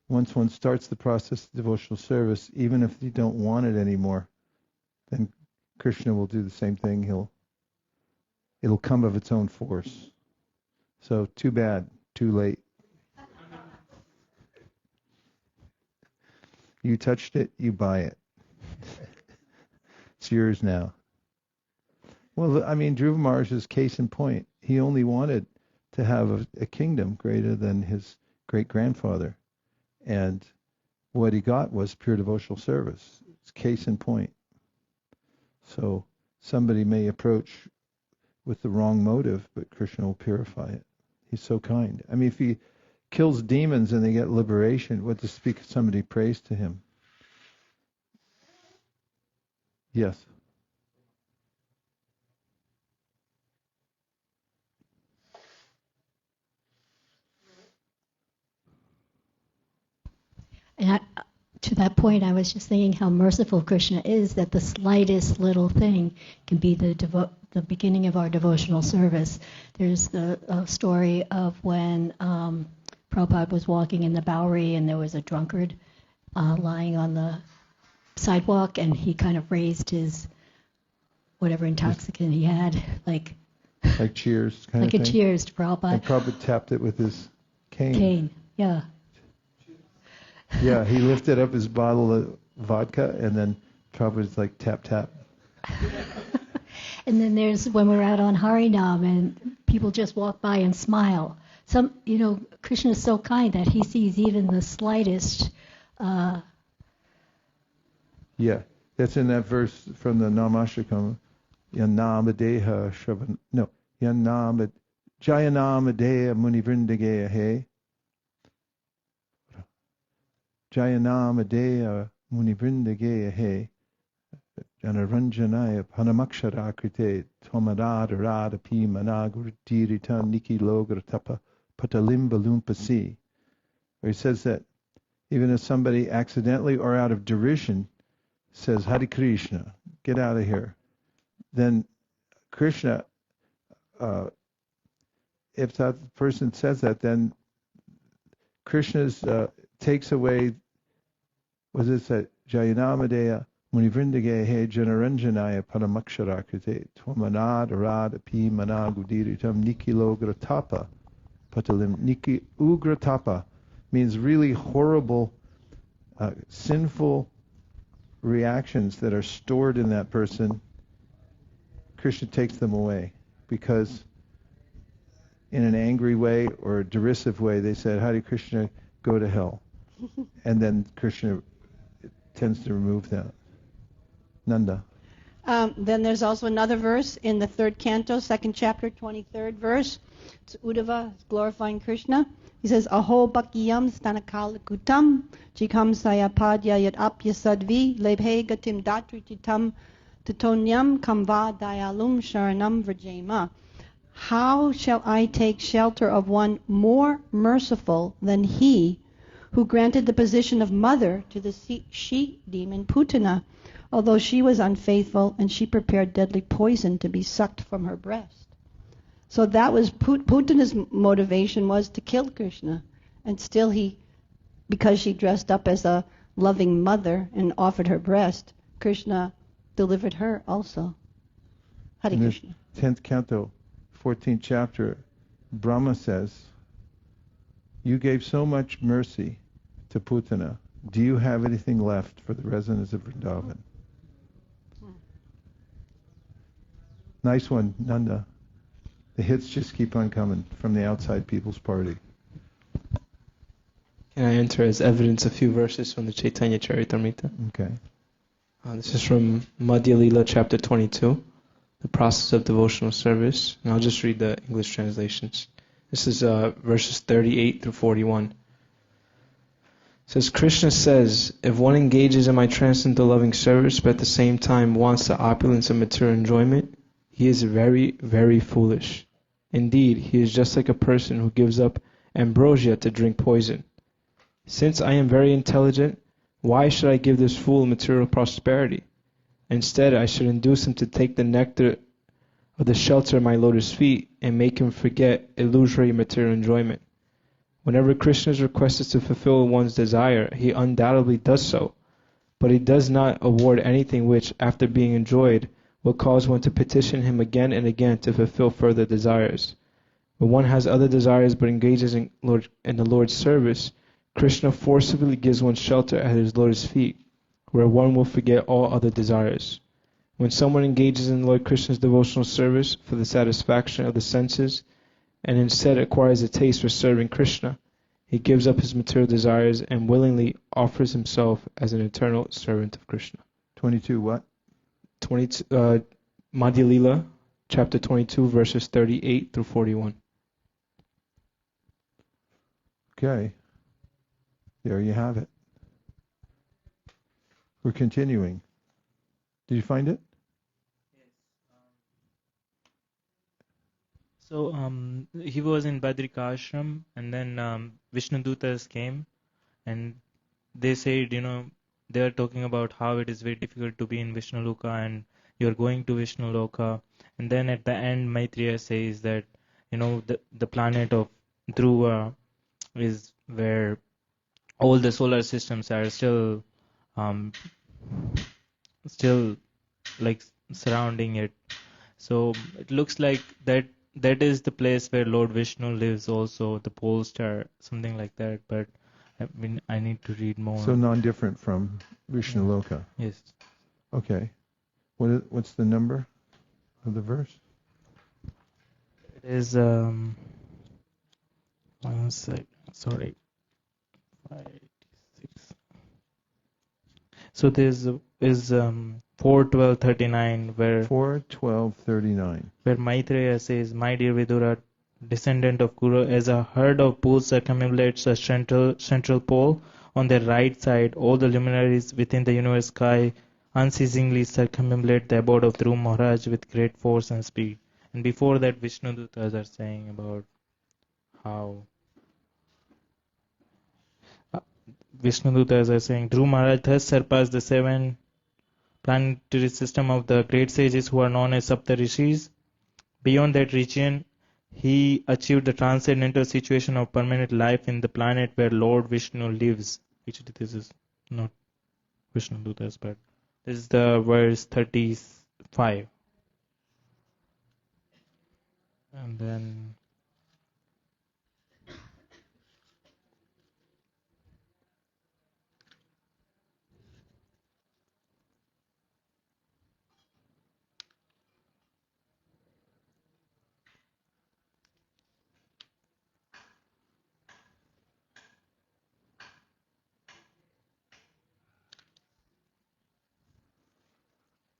once one starts the process of devotional service, even if you don't want it anymore, then Krishna will do the same thing. It'll come of its own force. So too bad, too late. You touched it, you buy it. It's yours now. Well, I mean, Dhruva Mahārāja is case in point. He only wanted to have a kingdom greater than his great-grandfather. And what he got was pure devotional service. It's case in point. So somebody may approach with the wrong motive, but Krishna will purify it. He's so kind. I mean, if he kills demons and they get liberation, what to speak if somebody prays to him? Yes. And to that point, I was just thinking how merciful Krishna is, that the slightest little thing can be the beginning of our devotional service. There's the story of when Prabhupada was walking in the Bowery and there was a drunkard lying on the sidewalk, and he kind of raised his whatever intoxicant he had, like Like cheers kind like of a thing? cheers to Prabhupada. And Prabhupada tapped it with his cane. Cane, yeah. Yeah, he lifted up his bottle of vodka and then Prabhupada's like tap tap. And then there's when we're out on Harinam and people just walk by and smile. Some, Krishna is so kind that he sees even the slightest. Yeah, that's in that verse from the Namashtakam. Yanamadeha Shravan. No, Jayanamadeha Munivrindageya He. Jayanamadeha Munivrindageya He. Janaranjanaya Panamakshaраkrite Tomadada Pi Managurdirita Niki Logratapa Patalimba Lumpasi. Where he says that even if somebody accidentally or out of derision says Hare Krishna, get out of here, then Krishna, if that person says that, then Krishna's takes away, what does it say? Jayanamadeya Munivrindageya He Janaranjanaya Paramakshaраkrite Tvamanad Arad Api Managudiritam Nikilogratapa Patalim. Niki Ugratapa means really horrible, sinful reactions that are stored in that person. Krishna takes them away because in an angry way or a derisive way they said, Hare Krishna, go to hell. And then Krishna tends to remove that. Nanda. Then there's also another verse in the 3rd canto, 2nd chapter, 23rd verse. It's Uddhava glorifying Krishna. He says, Aho bhakyam stanakalakutam jikam sayapadya yad apya sadvi lebhe gatim datrititam tatonyam kamva dayalum sharanam vrajema. How shall I take shelter of one more merciful than he who granted the position of mother to the she-demon Putana, although she was unfaithful and she prepared deadly poison to be sucked from her breast? So that was Putana's motivation, was to kill Krishna. And still because she dressed up as a loving mother and offered her breast, Krishna delivered her also. Hare Krishna. 10th canto, 14th chapter, Brahma says, you gave so much mercy to Putana. Do you have anything left for the residents of Vrindavan? Nice one, Nanda. The hits just keep on coming from the outside people's party. Can I enter as evidence a few verses from the Chaitanya Charitamrita? Okay. This is from Madhya Lila, chapter 22, the process of devotional service. And I'll just read the English translations. This is verses 38 through 41. It says, Krishna says, if one engages in my transcendental loving service but at the same time wants the opulence of material enjoyment, he is very, very foolish. Indeed, he is just like a person who gives up ambrosia to drink poison. Since I am very intelligent, why should I give this fool material prosperity? Instead, I should induce him to take the nectar of the shelter of my lotus feet and make him forget illusory material enjoyment. Whenever Krishna is requested to fulfill one's desire, he undoubtedly does so, but he does not award anything which, after being enjoyed, will cause one to petition him again and again to fulfill further desires. When one has other desires but engages in the Lord's service, Krishna forcibly gives one shelter at his lotus feet, where one will forget all other desires. When someone engages in Lord Krishna's devotional service for the satisfaction of the senses, and instead acquires a taste for serving Krishna, he gives up his material desires and willingly offers himself as an eternal servant of Krishna. 22 what? 22, Madhya Lila, chapter 22, verses 38 through 41. Okay. There you have it. We're continuing. Did you find it? So he was in Badrika Ashram, and then Vishnu Dutas came, and they said, they are talking about how it is very difficult to be in Vishnu Loka, and you are going to Vishnu Loka. And then at the end, Maitreya says that, the planet of Dhruva is where all the solar systems are still like surrounding it. So it looks like that is the place where Lord Vishnu lives also, the pole star, something like that. But I need to read more. So non-different from Vishnu Loka. Yes. Okay. What's the number of the verse? It is 1 sec. Sorry. 586. So this is 4:12:39 where 4:12:39. Where Maitreya says, "My dear Vidura, descendant of Guru, as a herd of bulls circumambulates a central pole, on their right side, all the luminaries within the universe sky unceasingly circumambulate the abode of Dhruva Mahārāja with great force and speed." And before that, Vishnu Dutas are saying about how Vishnu Dutas are saying Dhruva Mahārāja thus surpassed the 7 planetary system of the great sages who are known as Sapta Rishis. Beyond that region, he achieved the transcendental situation of permanent life in the planet where Lord Vishnu lives. Actually, this is not Vishnu Dutas, but this is the verse 35. And then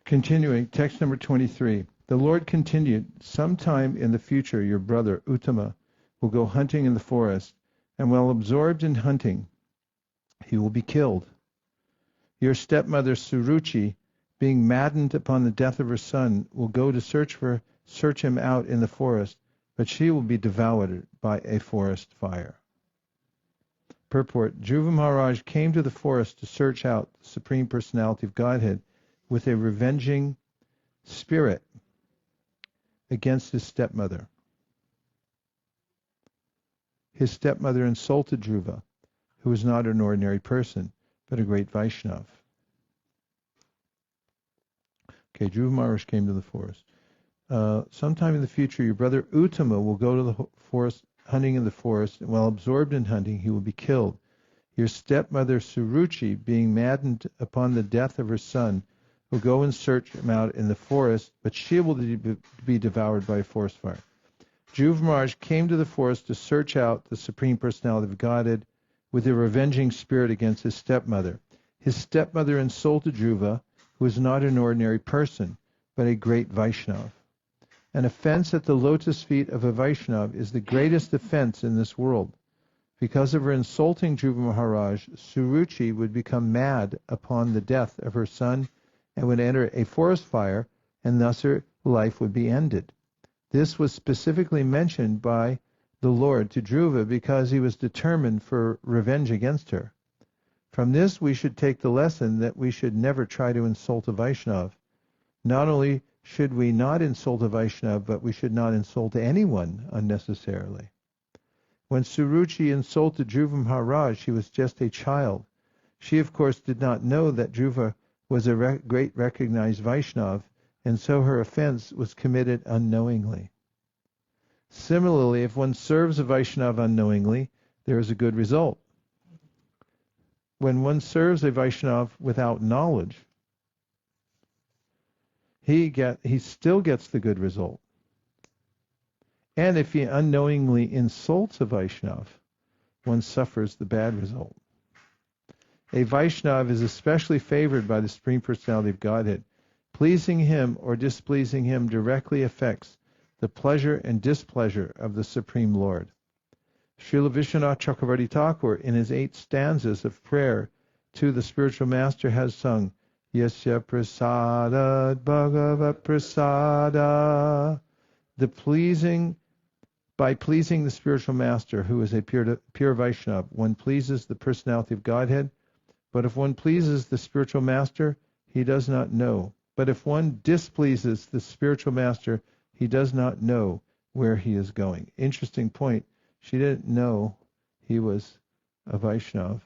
continuing, text number 23. The Lord continued, "Sometime in the future your brother Uttama will go hunting in the forest, and while absorbed in hunting, he will be killed. Your stepmother Suruchi, being maddened upon the death of her son, will go to search him out in the forest, but she will be devoured by a forest fire." Purport: Dhruva Mahārāja came to the forest to search out the Supreme Personality of Godhead with a revenging spirit against his stepmother. His stepmother insulted Dhruva, who was not an ordinary person, but a great Vaishnava. Okay, Dhruva Mahārāja came to the forest. Sometime in the future, your brother Uttama will go to the forest, hunting in the forest, and while absorbed in hunting, he will be killed. Your stepmother Suruchi, being maddened upon the death of her son, will go and search him out in the forest, but she will be devoured by a forest fire. Dhruva Mahārāja came to the forest to search out the Supreme Personality of Godhead with a revenging spirit against his stepmother. His stepmother insulted Dhruva, who is not an ordinary person, but a great Vaishnava. An offense at the lotus feet of a Vaishnava is the greatest offense in this world. Because of her insulting Dhruva Mahārāja, Suruchi would become mad upon the death of her son and would enter a forest fire, and thus her life would be ended. This was specifically mentioned by the Lord to Dhruva because he was determined for revenge against her. From this we should take the lesson that we should never try to insult a Vaishnava. Not only should we not insult a Vaishnava, but we should not insult anyone unnecessarily. When Suruchi insulted Dhruva Mahārāja, she was just a child. She, of course, did not know that Dhruva was a great recognized Vaishnava, and so her offense was committed unknowingly. Similarly, if one serves a Vaishnava unknowingly, there is a good result. When one serves a Vaishnava without knowledge, he still gets the good result. And if he unknowingly insults a Vaishnava, one suffers the bad result. A Vaishnava is especially favored by the Supreme Personality of Godhead. Pleasing him or displeasing him directly affects the pleasure and displeasure of the Supreme Lord. Śrīla Vishwanath Chakravarti Thakur, in his 8 stanzas of prayer to the spiritual master, has sung, Yasya prasadad bhagavat prasada. By pleasing the spiritual master, who is a pure Vaishnava, one pleases the personality of Godhead. But if one pleases the spiritual master, he does not know. But if one displeases the spiritual master, he does not know where he is going. Interesting point. She didn't know he was a Vaishnava.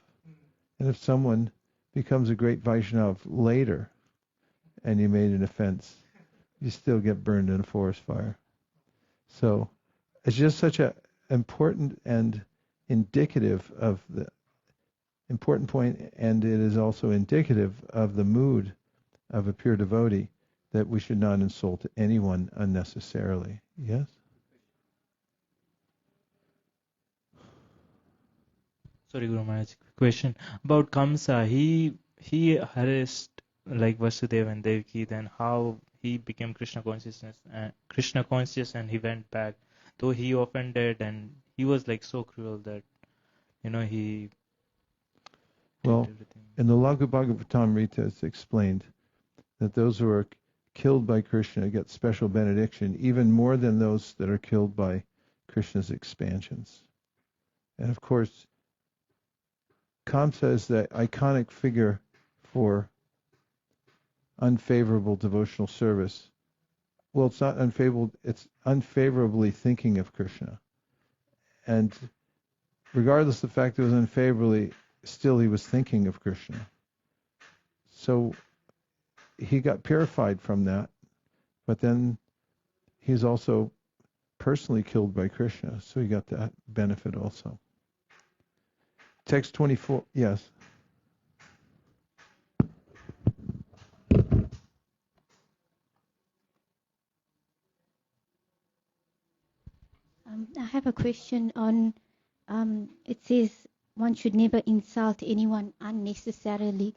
And if someone becomes a great Vaishnava later, and you made an offense, you still get burned in a forest fire. So it's just such a important and indicative of the important point, and it is also indicative of the mood of a pure devotee that we should not insult anyone unnecessarily. Yes? Sorry, Guru Maharaj. Question about Kamsa. He harassed like Vasudeva and Devaki. Then how he became Krishna conscious, and he went back. Though he offended, and he was like so cruel that he. Well, everything. in the Laghu Bhagavatamrita, it's explained that those who are killed by Krishna get special benediction, even more than those that are killed by Krishna's expansions. And of course, Kamsa is the iconic figure for unfavorable devotional service. Well, it's not unfavorable, it's unfavorably thinking of Krishna. And regardless of the fact it was unfavorably, still he was thinking of Krishna. So he got purified from that, but then he's also personally killed by Krishna, so he got that benefit also. Text 24, yes. I have a question on, it says one should never insult anyone unnecessarily.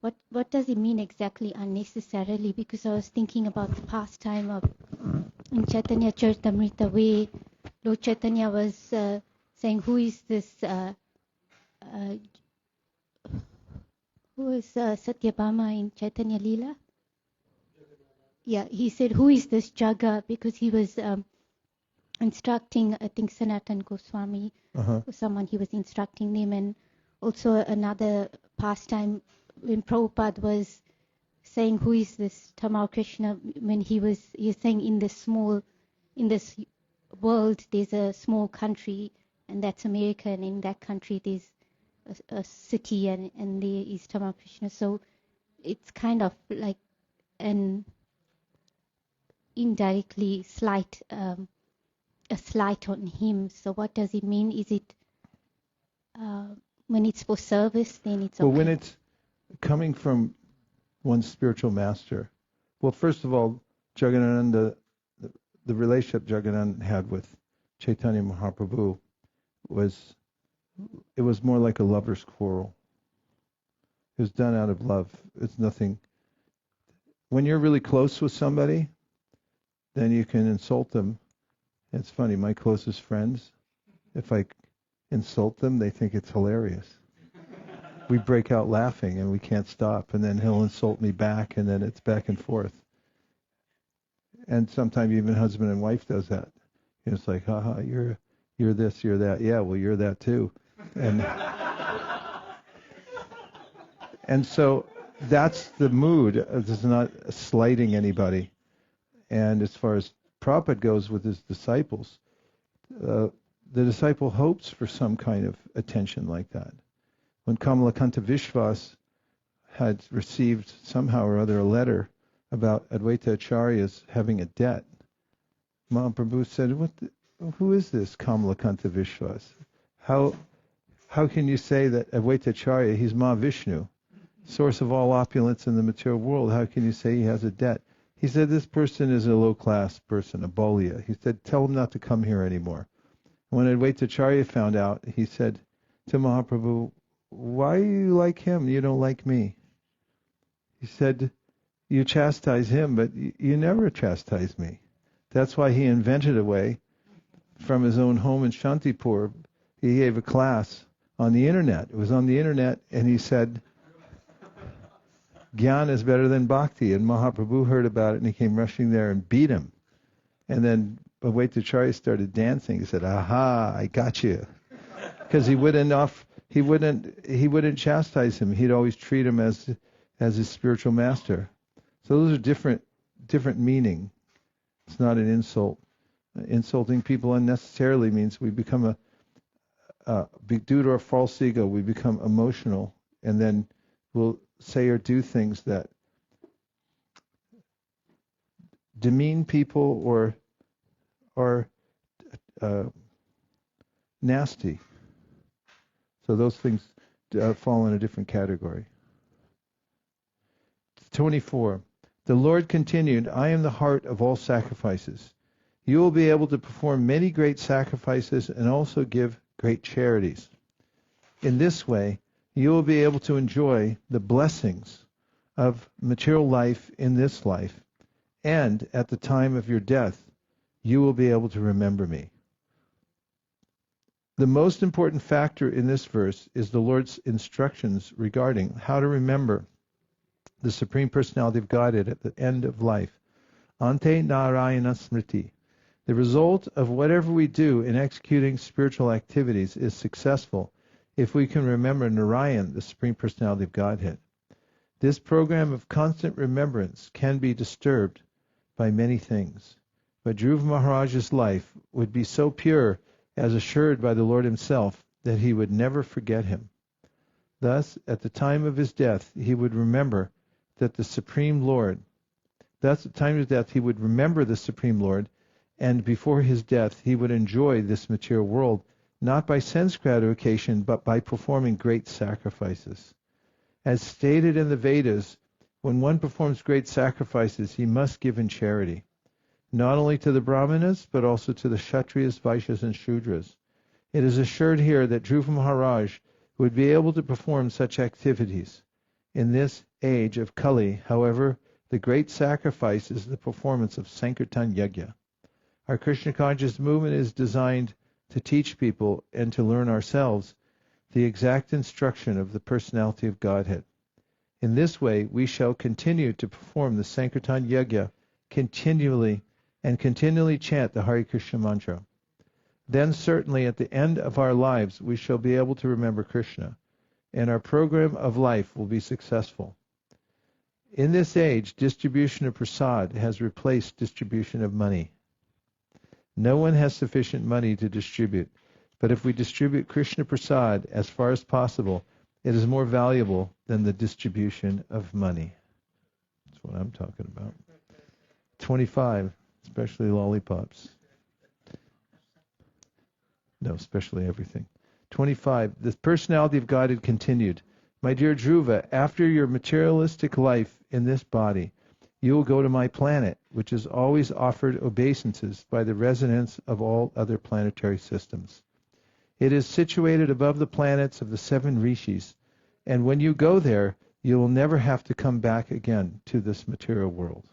What does it mean exactly, unnecessarily? Because I was thinking about the pastime of in Chaitanya Charitamrita, where Lord Chaitanya was saying, who is this, who is Satyabhama in Chaitanya Leela? Yeah, he said, who is this Jaga? Because he was instructing, I think, Sanatan Goswami, or someone, he was instructing them. And also another pastime when Prabhupada was saying, who is this Tamal Krishna, when he was saying in this world there's a small country, and that's America, and in that country there's a city, and there is Tamal Krishna. So it's kind of like an indirectly slight, a slight on him. So what does it mean? Is it when it's for service, then it's okay? Well, when it's coming from one's spiritual master, well, first of all, Jagadananda, the relationship Jagadananda had with Chaitanya Mahaprabhu was more like a lover's quarrel. It was done out of love. It's nothing. When you're really close with somebody, then you can insult them. It's funny, my closest friends, if I insult them, they think it's hilarious. We break out laughing and we can't stop, and then he'll insult me back, and then it's back and forth. And sometimes even husband and wife does that. It's like, haha, you're this, you're that. Yeah, well, you're that too. And so that's the mood. It's not slighting anybody. And as far as Prabhupada goes with his disciples, the disciple hopes for some kind of attention like that. When Kamalakanta Vishwas had received somehow or other a letter about Advaita Acharya's having a debt, Mahaprabhu said, who is this Kamalakanta Vishwas? How can you say that Advaita Acharya, he's Mahavishnu, source of all opulence in the material world, how can you say he has a debt? He said, this person is a low-class person, a Boliya. He said, tell him not to come here anymore. When Advaita Acharya found out, he said to Mahaprabhu, why do you like him? You don't like me. He said, you chastise him, but you never chastise me. That's why he invented a way from his own home in Shantipur. He gave a class on the internet. It was on the internet, and he said, Gyan is better than bhakti. And Mahaprabhu heard about it, and he came rushing there and beat him. And then Advaita Acharya started dancing. He said, aha, I got you. Because he wouldn't chastise him. He'd always treat him as his spiritual master. So those are different meaning. It's not an insult. Insulting people unnecessarily means we become due to our false ego, we become emotional, and then we'll say or do things that demean people or nasty. So those things fall in a different category. 24. The Lord continued, I am the heart of all sacrifices. You will be able to perform many great sacrifices and also give great charities. In this way, you will be able to enjoy the blessings of material life in this life, and at the time of your death, you will be able to remember me. The most important factor in this verse is the Lord's instructions regarding how to remember the Supreme Personality of Godhead at the end of life. Ante Narayana Smriti. The result of whatever we do in executing spiritual activities is successful if we can remember Narayan, the Supreme Personality of Godhead. This program of constant remembrance can be disturbed by many things, but Dhruva Mahārāja's life would be so pure as assured by the Lord himself that he would never forget him. Thus, at the time of his death, he would remember that the Supreme Lord, thus at the time of his death, he would remember the Supreme Lord, and before his death, he would enjoy this material world, not by sense gratification, but by performing great sacrifices. As stated in the Vedas, when one performs great sacrifices, he must give in charity, not only to the Brahmanas, but also to the Kshatriyas, Vaishyas, and Shudras. It is assured here that Dhruva Mahārāja would be able to perform such activities. In this age of Kali, however, the great sacrifice is the performance of Sankirtan Yajna. Our Krishna conscious movement is designed to teach people and to learn ourselves the exact instruction of the personality of Godhead. In this way, we shall continue to perform the Sankirtan Yajna continually chant the Hare Krishna mantra. Then certainly at the end of our lives, we shall be able to remember Krishna, and our program of life will be successful. In this age, distribution of prasad has replaced distribution of money. No one has sufficient money to distribute, but if we distribute Krishna prasad as far as possible, it is more valuable than the distribution of money. That's what I'm talking about. 25, especially lollipops. No, especially everything. 25, the personality of Godhead continued. My dear Dhruva, after your materialistic life in this body, you will go to my planet, which is always offered obeisances by the residents of all other planetary systems. It is situated above the planets of the 7 rishis, and when you go there, you will never have to come back again to this material world.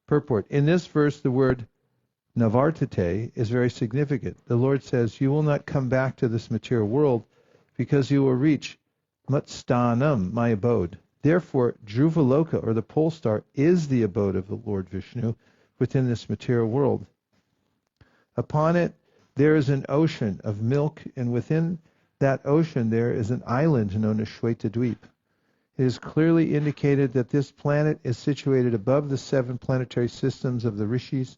Purport. In this verse, the word navartate is very significant. The Lord says, you will not come back to this material world because you will reach Matstanam, my abode. Therefore, Dhruvaloka, or the pole star, is the abode of the Lord Vishnu within this material world. Upon it, there is an ocean of milk, and within that ocean there is an island known as Shwetadweep. It is clearly indicated that this planet is situated above the 7 planetary systems of the rishis,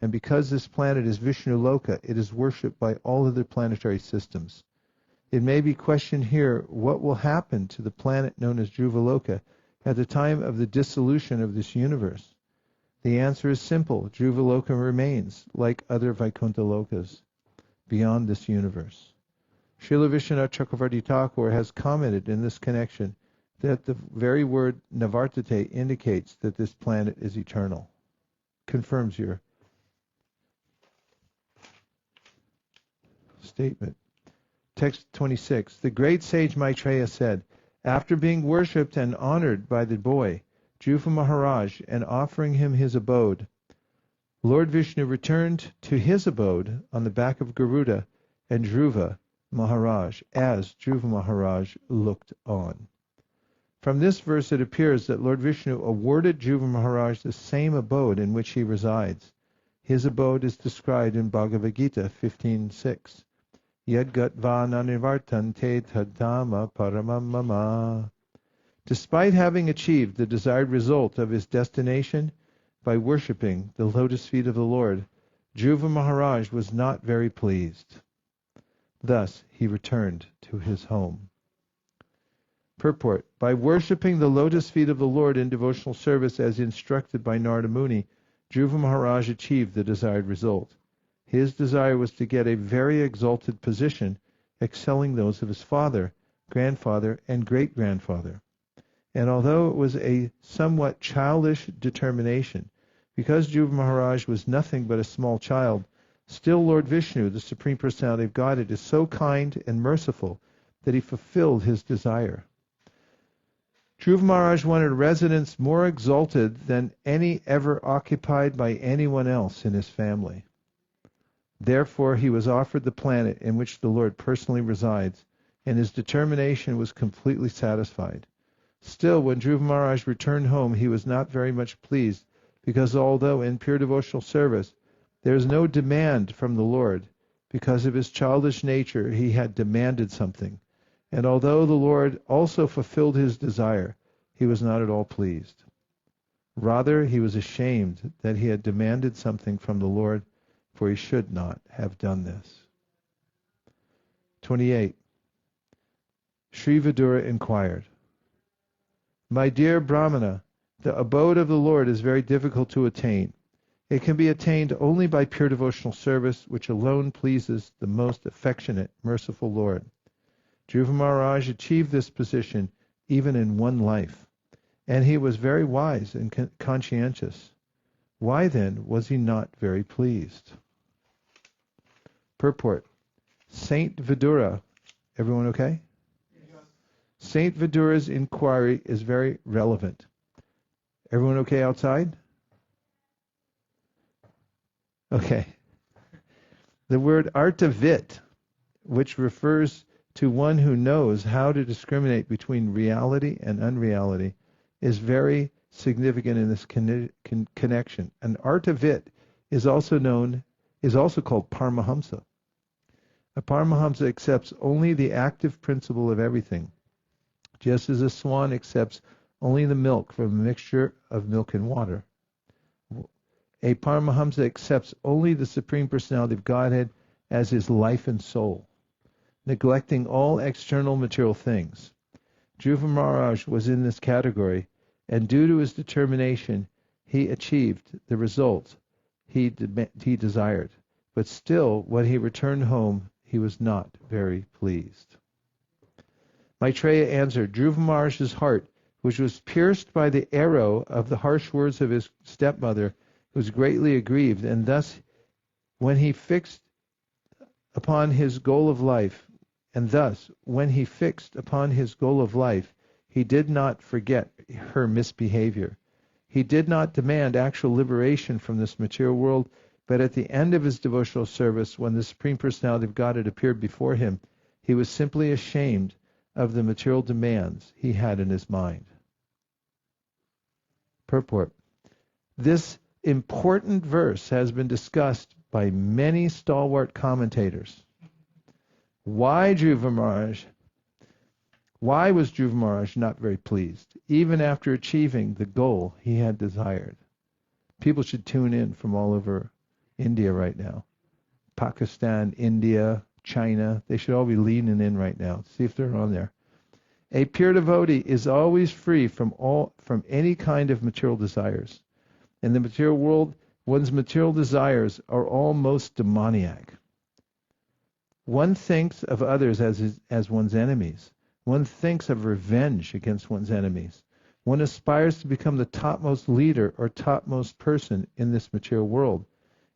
and because this planet is Vishnu Loka, it is worshipped by all other planetary systems. It may be questioned here, what will happen to the planet known as Dhruvaloka at the time of the dissolution of this universe? The answer is simple. Dhruvaloka remains, like other Vaikuntha Lokas, beyond this universe. Srila Vishwanath Chakravarti Thakur has commented in this connection that the very word navartate indicates that this planet is eternal. Confirms your statement. Text 26. The great sage Maitreya said, after being worshipped and honored by the boy, Dhruva Mahārāja, and offering him his abode, Lord Vishnu returned to his abode on the back of Garuda and Dhruva Mahārāja, as Dhruva Mahārāja looked on. From this verse it appears that Lord Vishnu awarded Dhruva Mahārāja the same abode in which he resides. His abode is described in Bhagavad Gita 15:6. Yadgatva nanivartante tadama paramam mama. Despite having achieved the desired result of his destination by worshipping the lotus feet of the Lord, Dhruva Mahārāja was not very pleased. Thus he returned to his home. Purport. By worshipping the lotus feet of the Lord in devotional service as instructed by Narada Muni, Dhruva Mahārāja achieved the desired result. His desire was to get a very exalted position, excelling those of his father, grandfather, and great-grandfather. And although it was a somewhat childish determination, because Dhruva Mahārāja was nothing but a small child, still Lord Vishnu, the Supreme Personality of Godhead, is so kind and merciful that he fulfilled his desire. Dhruva Mahārāja wanted a residence more exalted than any ever occupied by anyone else in his family. Therefore he was offered the planet in which the Lord personally resides, and his determination was completely satisfied. Still, when Dhruva Mahārāja returned home, he was not very much pleased, because although in pure devotional service there is no demand from the Lord, because of his childish nature he had demanded something. And although the Lord also fulfilled his desire, he was not at all pleased. Rather, he was ashamed that he had demanded something from the Lord, for he should not have done this. 28. Sri Vidura inquired, My dear Brahmana, the abode of the Lord is very difficult to attain. It can be attained only by pure devotional service, which alone pleases the most affectionate, merciful Lord. Dhruva Mahārāja achieved this position even in one life, and he was very wise and conscientious. Why then was he not very pleased? Purport. Saint Vidura, everyone okay? Yes. Saint Vidura's inquiry is very relevant. Everyone okay outside? Okay. The word artavit, which refers to one who knows how to discriminate between reality and unreality, is very significant in this connection. An artavit is also called Paramahamsa. A Paramahamsa accepts only the active principle of everything, just as a swan accepts only the milk from a mixture of milk and water. A Paramahamsa accepts only the Supreme Personality of Godhead as his life and soul, neglecting all external material things. Dhruva Mahārāja was in this category, and due to his determination, he achieved the result he desired. But still, when he returned home, he was not very pleased. Maitreya answered, Dhruva Mahārāja's heart, which was pierced by the arrow of the harsh words of his stepmother, was greatly aggrieved, and thus, when he fixed upon his goal of life, he did not forget her misbehavior. He did not demand actual liberation from this material world, but at the end of his devotional service, when the Supreme Personality of Godhead appeared before him, he was simply ashamed of the material demands he had in his mind. Purport. This important verse has been discussed by many stalwart commentators. Why was Dhruva Mahārāja not very pleased, even after achieving the goal he had desired? People should tune in from all over India right now. Pakistan, India, China, they should all be leaning in right now. See if they're on there. A pure devotee is always free from any kind of material desires. In the material world, one's material desires are almost demoniac. One thinks of others as one's enemies. One thinks of revenge against one's enemies. One aspires to become the topmost leader or topmost person in this material world,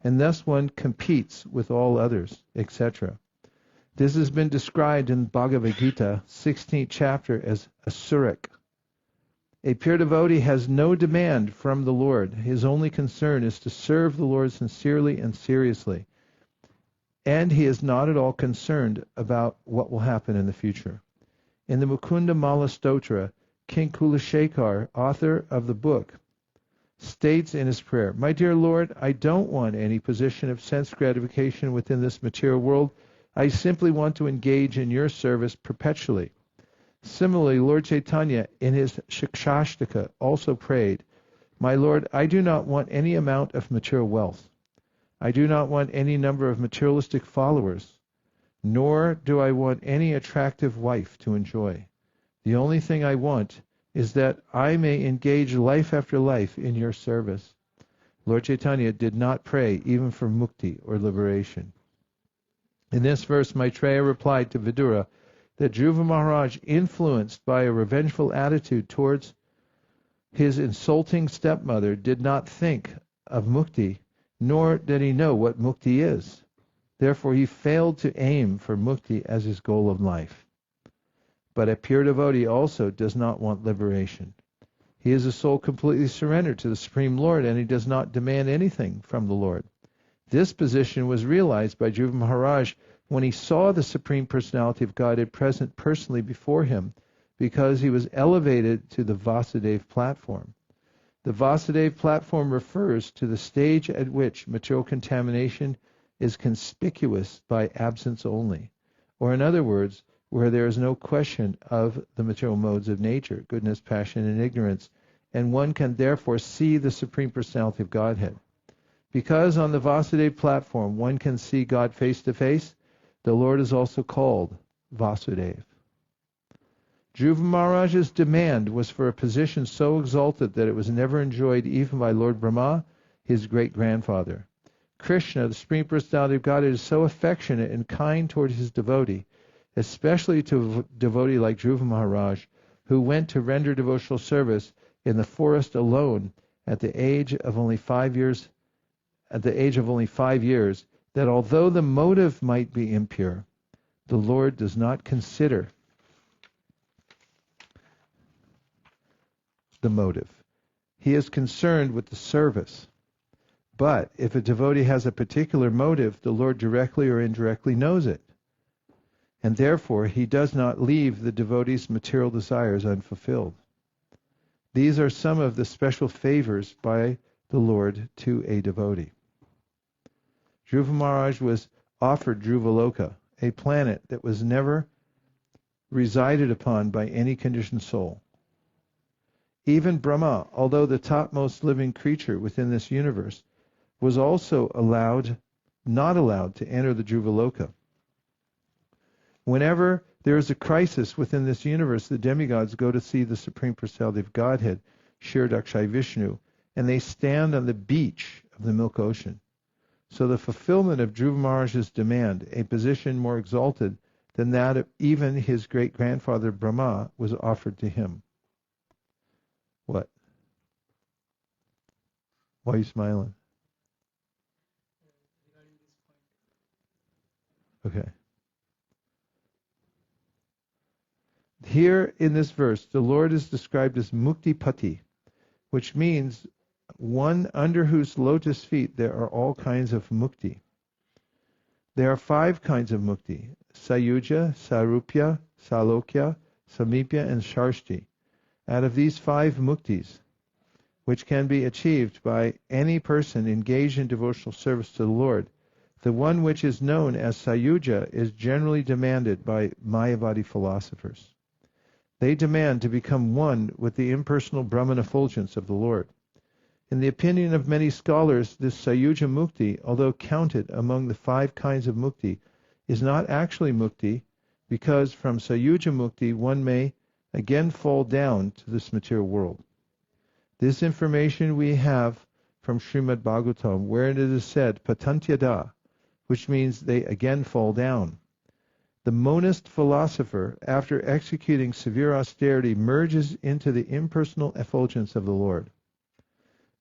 and thus one competes with all others, etc. This has been described in Bhāgavata, 16th chapter, as asuric. A pure devotee has no demand from the Lord. His only concern is to serve the Lord sincerely and seriously. And he is not at all concerned about what will happen in the future. In the Mukunda Mala Stotra, King Kulashekar, author of the book, states in his prayer, My dear Lord, I don't want any position of sense gratification within this material world. I simply want to engage in your service perpetually. Similarly, Lord Chaitanya, in his Shikshashtaka, also prayed, My Lord, I do not want any amount of material wealth. I do not want any number of materialistic followers, nor do I want any attractive wife to enjoy. The only thing I want is that I may engage life after life in your service. Lord Chaitanya did not pray even for mukti or liberation. In this verse, Maitreya replied to Vidura that Dhruva Mahārāja, influenced by a revengeful attitude towards his insulting stepmother, did not think of mukti, nor did he know what mukti is. Therefore, he failed to aim for mukti as his goal of life. But a pure devotee also does not want liberation. He is a soul completely surrendered to the Supreme Lord, and he does not demand anything from the Lord. This position was realized by Dhruva Mahārāja when he saw the Supreme Personality of Godhead present personally before him, because he was elevated to the Vasudeva platform. The Vasudeva platform refers to the stage at which material contamination is conspicuous by absence only, or in other words, where there is no question of the material modes of nature, goodness, passion, and ignorance, and one can therefore see the Supreme Personality of Godhead. Because on the Vasudeva platform one can see God face to face, the Lord is also called Vasudeva. Dhruva Mahārāja's demand was for a position so exalted that it was never enjoyed even by Lord Brahma, his great-grandfather. Kṛṣṇa, the Supreme Personality of Godhead, is so affectionate and kind toward his devotee, especially to a devotee like Dhruva Mahārāja, who went to render devotional service in the forest alone at the age of only 5 years, that although the motive might be impure, the Lord does not consider the motive. He is concerned with the service. But if a devotee has a particular motive, the Lord directly or indirectly knows it. And therefore he does not leave the devotee's material desires unfulfilled. These are some of the special favors by the Lord to a devotee. Dhruva Mahārāja was offered Dhruvaloka, a planet that was never resided upon by any conditioned soul. Even Brahma, although the topmost living creature within this universe, was also not allowed to enter the Dhruvaloka. Whenever there is a crisis within this universe, the demigods go to see the Supreme Personality of Godhead, Kshirodakshai Vishnu, and they stand on the beach of the Milk Ocean. So the fulfillment of Dhruva Mahārāja's demand, a position more exalted than that of even his great-grandfather Brahma, was offered to him. What? Why are you smiling? Okay. Here in this verse, the Lord is described as Muktipati, which means one under whose lotus feet there are all kinds of mukti. There are 5 kinds of mukti: Sayuja, Sarupya, Salokya, Samipya, and Sharshti. Out of these 5 muktis, which can be achieved by any person engaged in devotional service to the Lord, the one which is known as Sayuja is generally demanded by Mayavadi philosophers. They demand to become one with the impersonal Brahman effulgence of the Lord. In the opinion of many scholars, this Sayuja Mukti, although counted among the 5 kinds of Mukti, is not actually Mukti, because from Sayuja Mukti one may again fall down to this material world. This information we have from Srimad Bhagavatam, wherein it is said, Patantyada, which means they again fall down. The monist philosopher, after executing severe austerity, merges into the impersonal effulgence of the Lord.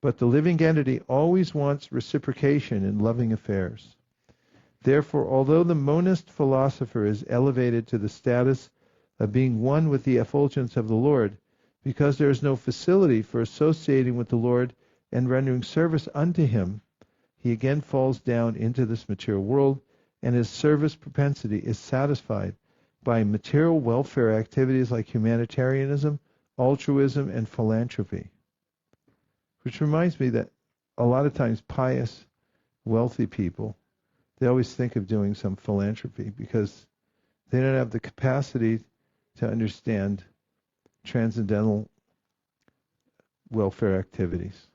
But the living entity always wants reciprocation in loving affairs. Therefore, although the monist philosopher is elevated to the status of being one with the effulgence of the Lord, because there is no facility for associating with the Lord and rendering service unto him, he again falls down into this material world, and his service propensity is satisfied by material welfare activities like humanitarianism, altruism, and philanthropy. Which reminds me that a lot of times pious, wealthy people, they always think of doing some philanthropy because they don't have the capacity to understand transcendental welfare activities.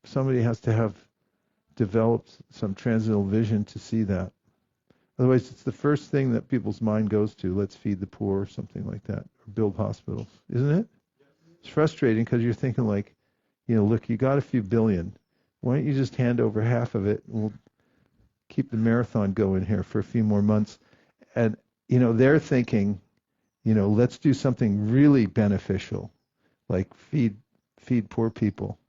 Somebody has to have developed some transcendental vision to see that. Otherwise, it's the first thing that people's mind goes to. Let's feed the poor or something like that, or build hospitals, isn't it? It's frustrating because you're thinking like, look, you got a few billion. Why don't you just hand over half of it? We'll keep the marathon going here for a few more months. And, they're thinking, let's do something really beneficial, like feed poor people.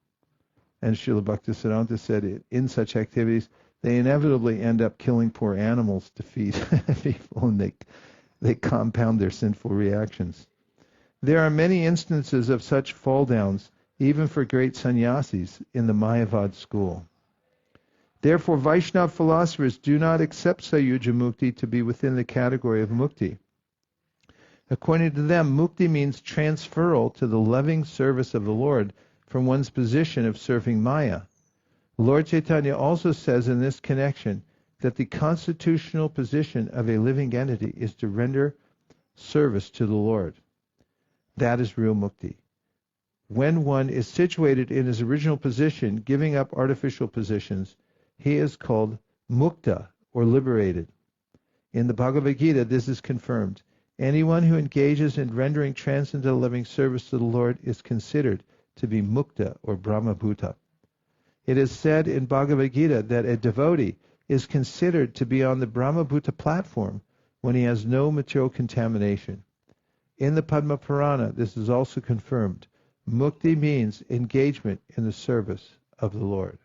And Srila Bhaktisiddhanta said in such activities, they inevitably end up killing poor animals to feed people, and they compound their sinful reactions. There are many instances of such fall downs, even for great sannyasis in the Mayavad school. Therefore, Vaishnava philosophers do not accept Sayuja Mukti to be within the category of Mukti. According to them, Mukti means transferal to the loving service of the Lord from one's position of serving Maya. Lord Chaitanya also says in this connection that the constitutional position of a living entity is to render service to the Lord. That is real mukti. When one is situated in his original position, giving up artificial positions, he is called mukta, or liberated. In the Bhagavad Gita, this is confirmed. Anyone who engages in rendering transcendental loving service to the Lord is considered to be mukta, or brahmabhuta. It is said in Bhagavad Gita that a devotee is considered to be on the brahmabhuta platform when he has no material contamination. In the Padma Purana, this is also confirmed. Mukti means engagement in the service of the Lord.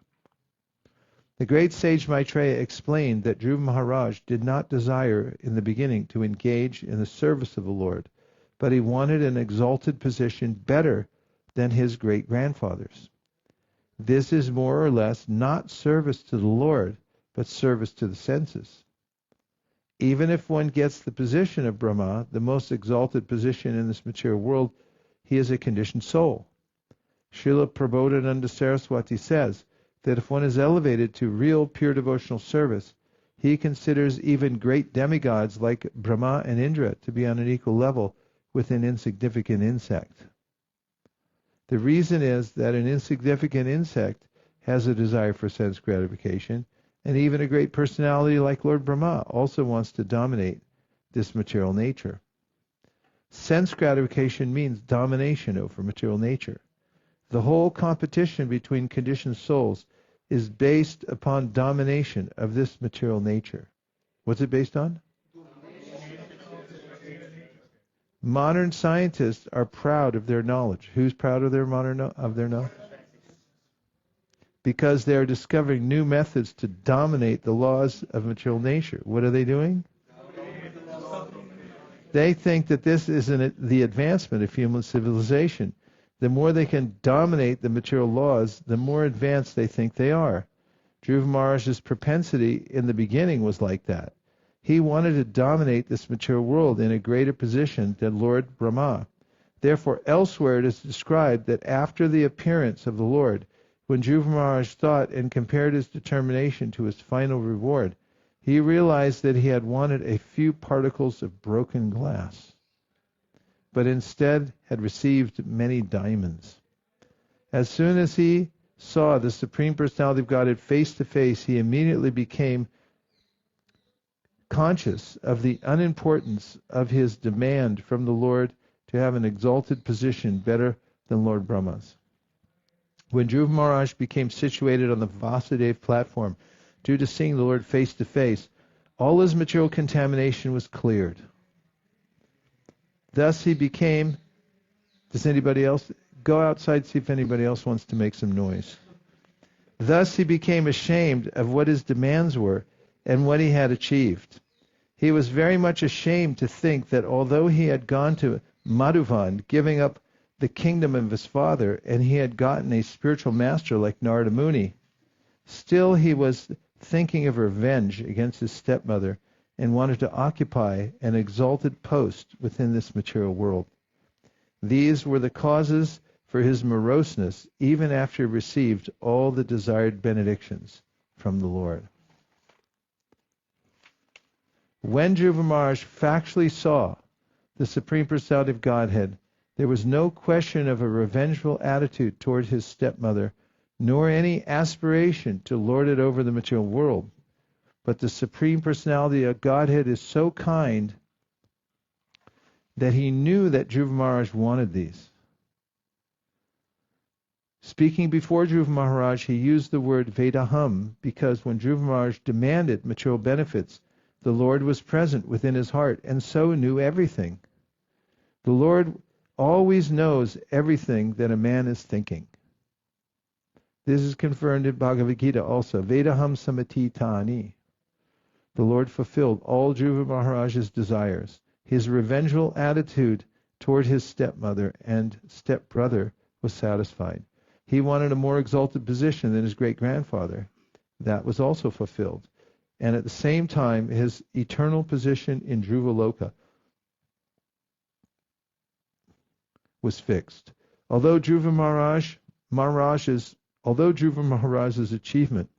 The great sage Maitreya explained that Dhruva Mahārāja did not desire in the beginning to engage in the service of the Lord, but he wanted an exalted position better than his great-grandfathers. This is more or less not service to the Lord, but service to the senses. Even if one gets the position of Brahma, the most exalted position in this material world, he is a conditioned soul. Śrīla Prabhupāda Saraswati says that if one is elevated to real pure devotional service, he considers even great demigods like Brahma and Indra to be on an equal level with an insignificant insect. The reason is that an insignificant insect has a desire for sense gratification, and even a great personality like Lord Brahma also wants to dominate this material nature. Sense gratification means domination over material nature. The whole competition between conditioned souls is based upon domination of this material nature. What's it based on? Modern scientists are proud of their knowledge. Who's proud of their knowledge? Because they are discovering new methods to dominate the laws of material nature. What are they doing? They think that this is the advancement of human civilization. The more they can dominate the material laws, the more advanced they think they are. Dhruva Mahārāja's propensity in the beginning was like that. He wanted to dominate this material world in a greater position than Lord Brahma. Therefore, elsewhere it is described that after the appearance of the Lord, when Dhruva Mahārāja thought and compared his determination to his final reward, he realized that he had wanted a few particles of broken glass, but instead had received many diamonds. As soon as he saw the Supreme Personality of Godhead face to face, he immediately became conscious of the unimportance of his demand from the Lord to have an exalted position better than Lord Brahma's. When Dhruva Mahārāja became situated on the Vasudeva platform, due to seeing the Lord face to face, all his material contamination was cleared. Thus he became, does anybody else, go outside, see if anybody else wants to make some noise. Thus he became ashamed of what his demands were and what he had achieved. He was very much ashamed to think that although he had gone to Madhuvan, giving up the kingdom of his father, and he had gotten a spiritual master like Narada Muni, still he was thinking of revenge against his stepmother and wanted to occupy an exalted post within this material world. These were the causes for his moroseness, even after he received all the desired benedictions from the Lord. When Dhruva Mahārāja factually saw the Supreme Personality of Godhead, there was no question of a revengeful attitude toward his stepmother, nor any aspiration to lord it over the material world. But the Supreme Personality of Godhead is so kind that he knew that Dhruva Mahārāja wanted these. Speaking before Dhruva Mahārāja, he used the word Vedaham because when Dhruva Mahārāja demanded material benefits, the Lord was present within his heart and so knew everything. The Lord always knows everything that a man is thinking. This is confirmed in Bhagavad Gita also. Vedaham samati tani. The Lord fulfilled all Dhruva Mahārāja's desires. His revengeful attitude toward his stepmother and stepbrother was satisfied. He wanted a more exalted position than his great-grandfather. That was also fulfilled. And at the same time, his eternal position in Dhruva Loka was fixed. Although Dhruva Mahārāja's achievement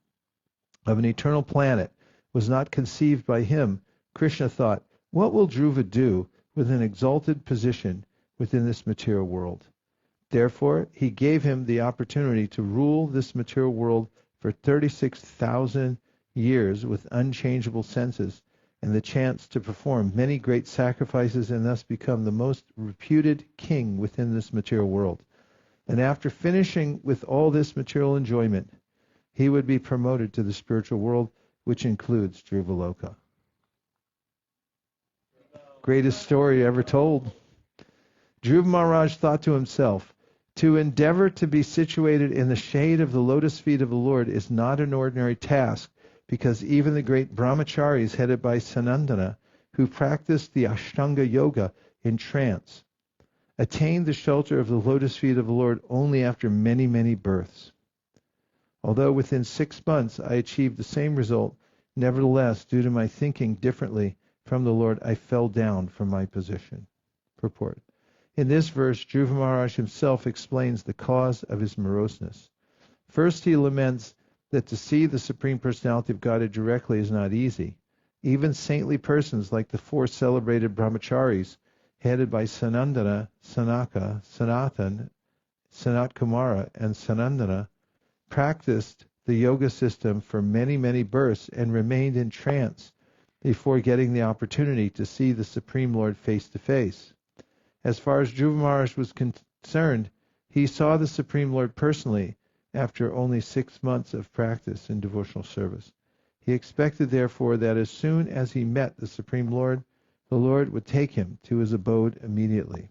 of an eternal planet was not conceived by him, Krishna thought, what will Dhruva do with an exalted position within this material world? Therefore, he gave him the opportunity to rule this material world for 36,000 years with unchangeable senses, and the chance to perform many great sacrifices and thus become the most reputed king within this material world. And after finishing with all this material enjoyment, he would be promoted to the spiritual world, which includes Dhruva Loka. Greatest story ever told. Dhruva Mahārāja thought to himself, to endeavor to be situated in the shade of the lotus feet of the Lord is not an ordinary task, because even the great brahmacharis headed by Sanandana, who practiced the Ashtanga Yoga in trance, attained the shelter of the lotus feet of the Lord only after many, many births. Although within 6 months I achieved the same result, nevertheless, due to my thinking differently from the Lord, I fell down from my position. Purport. In this verse, Dhruva Mahārāja himself explains the cause of his moroseness. First, he laments that to see the Supreme Personality of Godhead directly is not easy. Even saintly persons like the 4 celebrated brahmacharis, headed by Sanandana, Sanaka, Sanatan, Sanat Kumara, and Sanandana, practiced the yoga system for many, many births and remained in trance before getting the opportunity to see the Supreme Lord face to face. As far as Dhruva Mahārāja was concerned, he saw the Supreme Lord personally after only 6 months of practice in devotional service. He expected, therefore, that as soon as he met the Supreme Lord, the Lord would take him to his abode immediately,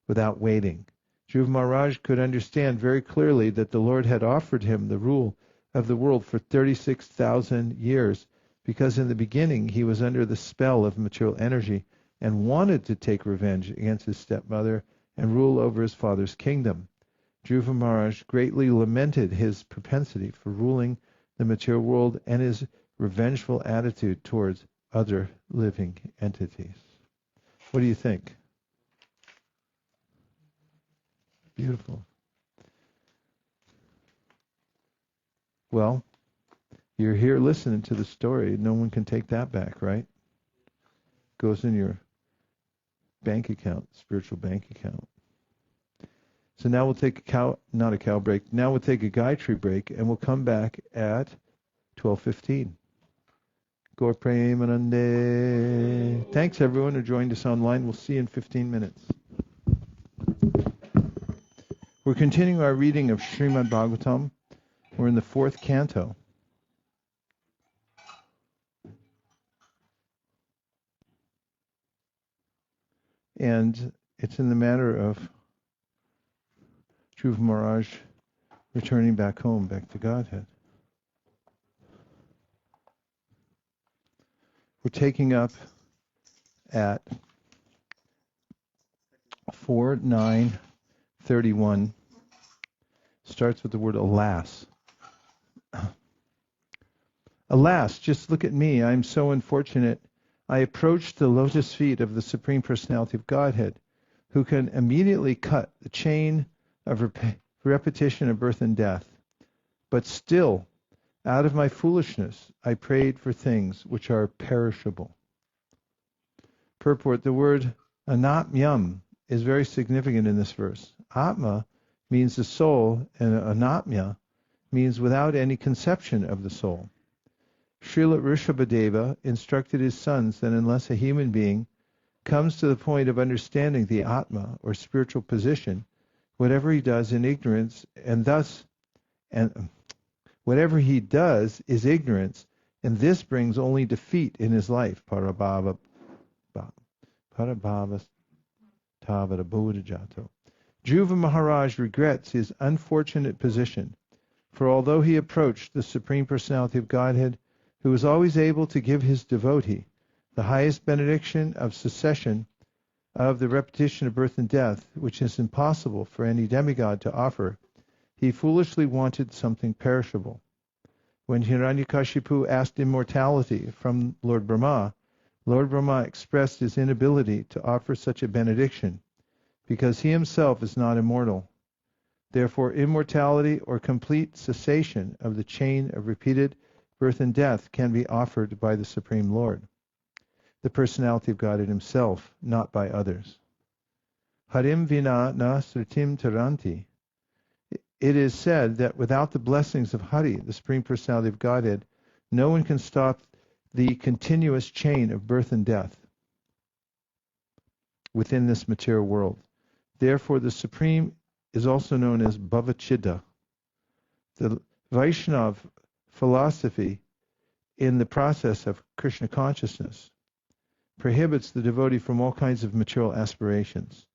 without waiting. Dhruva Mahārāja could understand very clearly that the Lord had offered him the rule of the world for 36,000 years, because in the beginning he was under the spell of material energy and wanted to take revenge against his stepmother and rule over his father's kingdom. Dhruva Mahārāja greatly lamented his propensity for ruling the material world and his revengeful attitude towards other living entities. What do you think? Beautiful. Well, you're here listening to the story. No one can take that back, right? Goes in your bank account, spiritual bank account. So now we'll take not a cow break. Now we'll take a Gayatri break, and we'll come back at 12:15. Gaur Premanande. Thanks everyone who joined us online. We'll see you in 15 minutes. We're continuing our reading of Srimad Bhagavatam. We're in the 4th canto. And it's in the matter of Dhruva Mahārāja returning back home, back to Godhead. We're taking up at 4:9:31. Starts with the word alas. Alas, just look at me. I am so unfortunate. I approached the lotus feet of the Supreme Personality of Godhead, who can immediately cut the chain of repetition of birth and death. But still, out of my foolishness, I prayed for things which are perishable. Purport, the word anatmyam is very significant in this verse. Atma means the soul, and anatmya means without any conception of the soul. Śrīla Rishabhadeva instructed his sons that unless a human being comes to the point of understanding the Atma, or spiritual position, whatever he does in ignorance, whatever he does is ignorance, and this brings only defeat in his life. Parabhava tavada bodhajato. Dhruva Mahārāja regrets his unfortunate position, for although he approached the Supreme Personality of Godhead, who was always able to give his devotee the highest benediction of cessation of the repetition of birth and death, which is impossible for any demigod to offer, he foolishly wanted something perishable. When Hiranyakashipu asked immortality from Lord Brahma expressed his inability to offer such a benediction, because he himself is not immortal. Therefore, immortality or complete cessation of the chain of repeated birth and death can be offered by the Supreme Lord, the Personality of Godhead himself, not by others. Harim vina na sritim taranti. It is said that without the blessings of Hari, the Supreme Personality of Godhead, no one can stop the continuous chain of birth and death within this material world. Therefore, the Supreme is also known as Bhavachida. The Vaishnava philosophy in the process of Krishna consciousness prohibits the devotee from all kinds of material aspirations.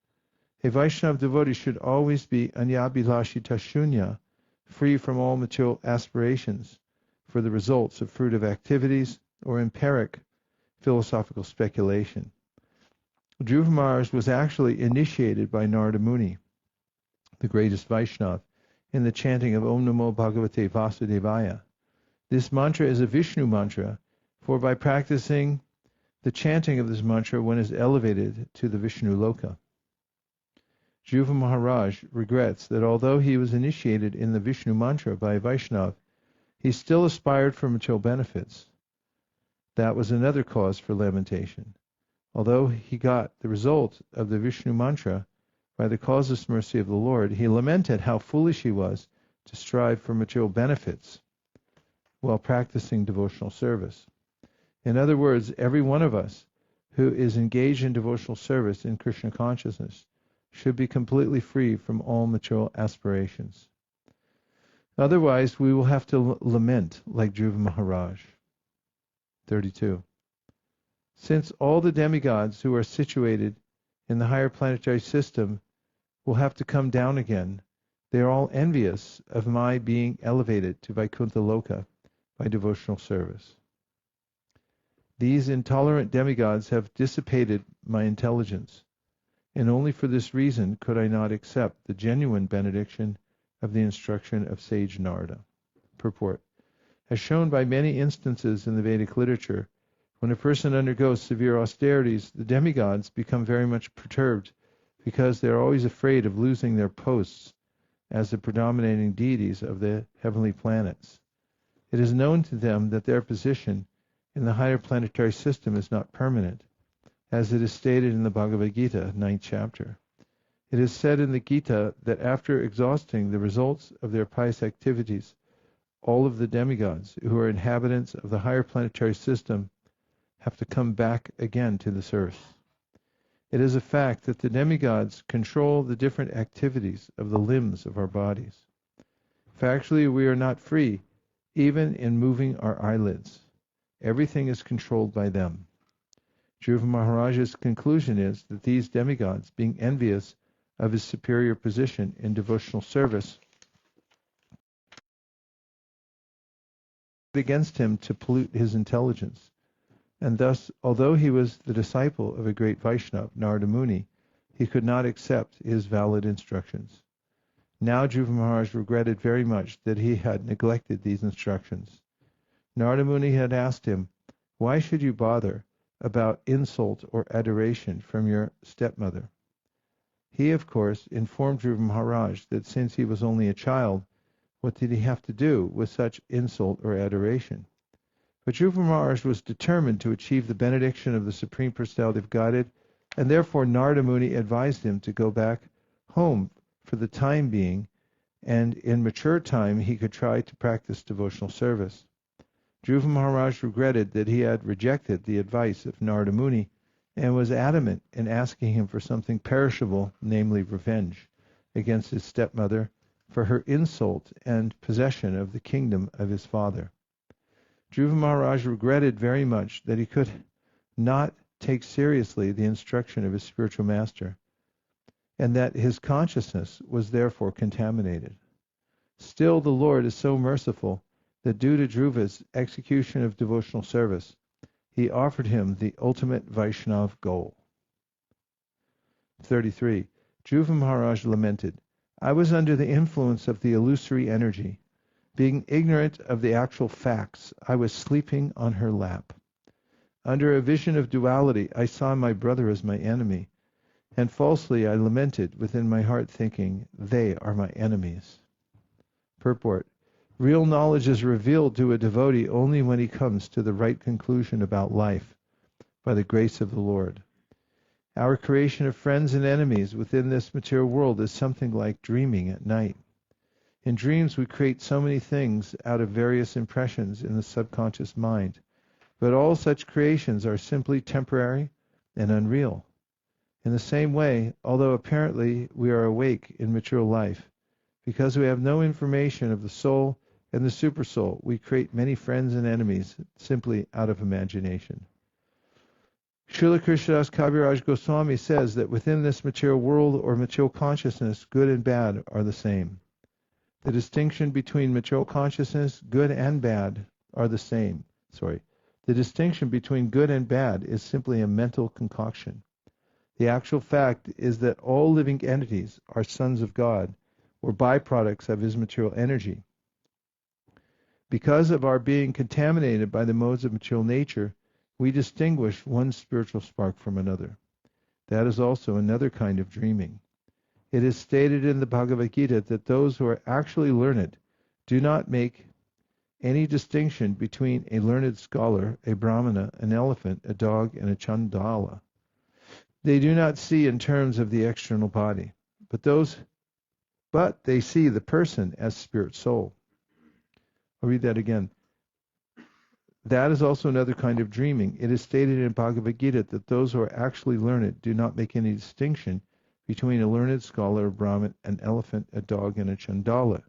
A Vaishnava devotee should always be anyabhilashita shunya, free from all material aspirations for the results of fruitive activities or empiric philosophical speculation. Dhruva Mahārāja was actually initiated by Narada Muni, the greatest Vaishnava, in the chanting of Om Namo Bhagavate Vasudevaya. This mantra is a Vishnu mantra, for by practicing the chanting of this mantra, one is elevated to the Vishnu Loka. Dhruva Mahārāja regrets that although he was initiated in the Vishnu mantra by a Vaishnava, he still aspired for material benefits. That was another cause for lamentation. Although he got the result of the Vishnu mantra by the causeless mercy of the Lord, he lamented how foolish he was to strive for material benefits while practicing devotional service. In other words, every one of us who is engaged in devotional service in Krishna consciousness should be completely free from all material aspirations. Otherwise, we will have to lament like Dhruva Mahārāja. 32. Since all the demigods who are situated in the higher planetary system will have to come down again, they are all envious of my being elevated to Vaikuntha Loka by devotional service. These intolerant demigods have dissipated my intelligence, and only for this reason could I not accept the genuine benediction of the instruction of sage Narada. Purport. As shown by many instances in the Vedic literature, when a person undergoes severe austerities, the demigods become very much perturbed because they are always afraid of losing their posts as the predominating deities of the heavenly planets. It is known to them that their position in the higher planetary system is not permanent, as it is stated in the Bhagavad Gita, 9th chapter. It is said in the Gita that after exhausting the results of their pious activities, all of the demigods who are inhabitants of the higher planetary system have to come back again to this earth. It is a fact that the demigods control the different activities of the limbs of our bodies. Factually, we are not free, even in moving our eyelids. Everything is controlled by them. Dhruva Mahārāja's conclusion is that these demigods, being envious of his superior position in devotional service, against him to pollute his intelligence. And thus, although he was the disciple of a great Vaishnava, Narada Muni, he could not accept his valid instructions. Now Dhruva Mahārāja regretted very much that he had neglected these instructions. Narada Muni had asked him, "Why should you bother about insult or adoration from your stepmother?" He, of course, informed Dhruva Mahārāja that since he was only a child, what did he have to do with such insult or adoration? But Dhruva Mahārāja was determined to achieve the benediction of the Supreme Personality of Godhead, and therefore Narada Muni advised him to go back home for the time being, and in mature time he could try to practice devotional service. Dhruva Mahārāja regretted that he had rejected the advice of Narada Muni and was adamant in asking him for something perishable, namely revenge, against his stepmother for her insult and possession of the kingdom of his father. Dhruva Mahārāja regretted very much that he could not take seriously the instruction of his spiritual master, and that his consciousness was therefore contaminated. Still, the Lord is so merciful that due to Dhruva's execution of devotional service, he offered him the ultimate Vaishnava goal. 33. Dhruva Mahārāja lamented, "I was under the influence of the illusory energy. Being ignorant of the actual facts, I was sleeping on her lap. Under a vision of duality, I saw my brother as my enemy, and falsely I lamented within my heart, thinking, they are my enemies." Purport. Real knowledge is revealed to a devotee only when he comes to the right conclusion about life, by the grace of the Lord. Our creation of friends and enemies within this material world is something like dreaming at night. In dreams we create so many things out of various impressions in the subconscious mind, but all such creations are simply temporary and unreal. In the same way, although apparently we are awake in material life, because we have no information of the soul and the supersoul, we create many friends and enemies simply out of imagination. Śrīla Krishnadas Kaviraj Goswami says that within this material world or material consciousness, good and bad are the same. The distinction between material consciousness, good and bad, are the same. The distinction between good and bad is simply a mental concoction. The actual fact is that all living entities are sons of God, or byproducts of his material energy. Because of our being contaminated by the modes of material nature, we distinguish one spiritual spark from another. That is also another kind of dreaming. It is stated in the Bhāgavata that those who are actually learned do not make any distinction between a learned scholar, a brahmana, an elephant, a dog, and a chandala. They do not see in terms of the external body, but they see the person as spirit soul. I'll read that again. That is also another kind of dreaming. It is stated in Bhagavad Gita that those who are actually learned do not make any distinction between a learned scholar, a brahmin, an elephant, a dog, and a chandala.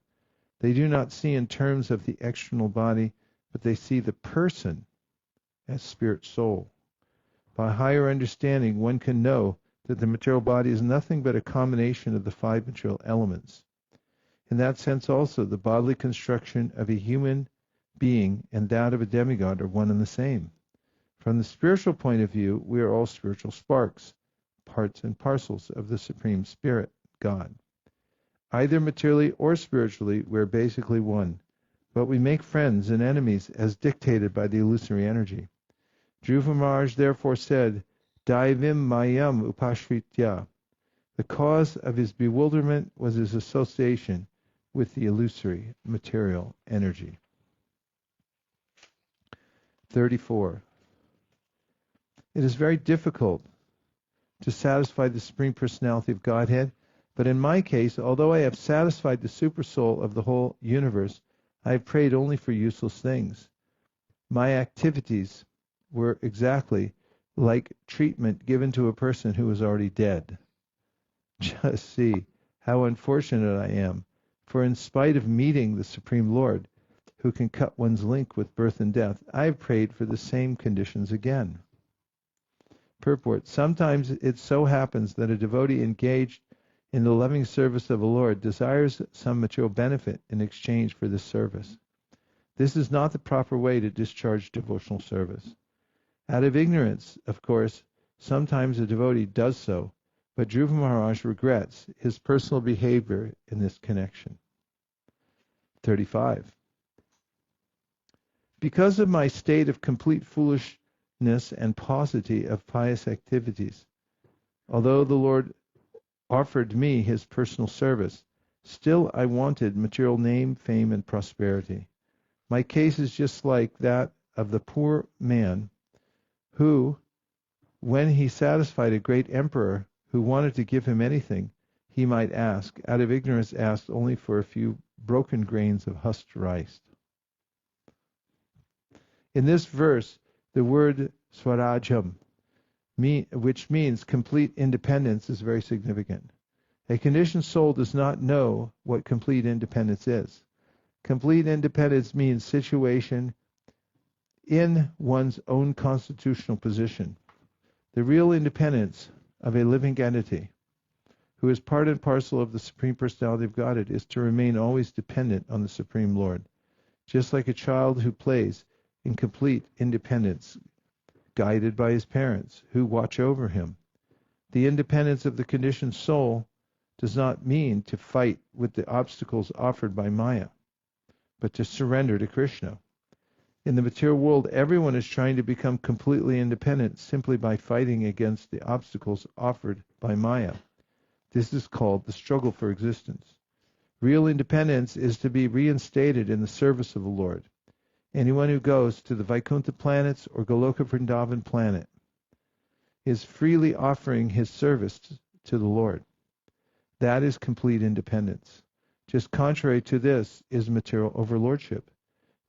They do not see in terms of the external body, but they see the person as spirit soul. By higher understanding, one can know that the material body is nothing but a combination of the five material elements. In that sense also, the bodily construction of a human being and that of a demigod are one and the same. From the spiritual point of view, we are all spiritual sparks, parts and parcels of the Supreme Spirit, God. Either materially or spiritually, we are basically one, but we make friends and enemies as dictated by the illusory energy. Dhruva Mahārāja therefore said, Daivim mayam upashritya. The cause of his bewilderment was his association with the illusory material energy. 34. It is very difficult to satisfy the Supreme Personality of Godhead, but in my case, although I have satisfied the Supersoul of the whole universe, I have prayed only for useless things. My activities were exactly like treatment given to a person who is already dead. Just see how unfortunate I am, for in spite of meeting the Supreme Lord, who can cut one's link with birth and death, I have prayed for the same conditions again. Purport. Sometimes it so happens that a devotee engaged in the loving service of the Lord desires some material benefit in exchange for this service. This is not the proper way to discharge devotional service. Out of ignorance, of course, sometimes a devotee does so, but Dhruva Mahārāja regrets his personal behavior in this connection. 35. Because of my state of complete foolishness and paucity of pious activities, although the Lord offered me his personal service, still I wanted material name, fame, and prosperity. My case is just like that of the poor man who, when he satisfied a great emperor who wanted to give him anything, he might ask, out of ignorance asked only for a few broken grains of husked rice. In this verse, the word swarajam, which means complete independence, is very significant. A conditioned soul does not know what complete independence is. Complete independence means situation in one's own constitutional position. The real independence of a living entity who is part and parcel of the Supreme Personality of Godhead is to remain always dependent on the Supreme Lord, just like a child who plays in complete independence, guided by his parents, who watch over him. The independence of the conditioned soul does not mean to fight with the obstacles offered by Maya, but to surrender to Krishna. In the material world, everyone is trying to become completely independent simply by fighting against the obstacles offered by Maya. This is called the struggle for existence. Real independence is to be reinstated in the service of the Lord. Anyone who goes to the Vaikuntha planets or Goloka Vrindavan planet is freely offering his service to the Lord. That is complete independence. Just contrary to this is material overlordship,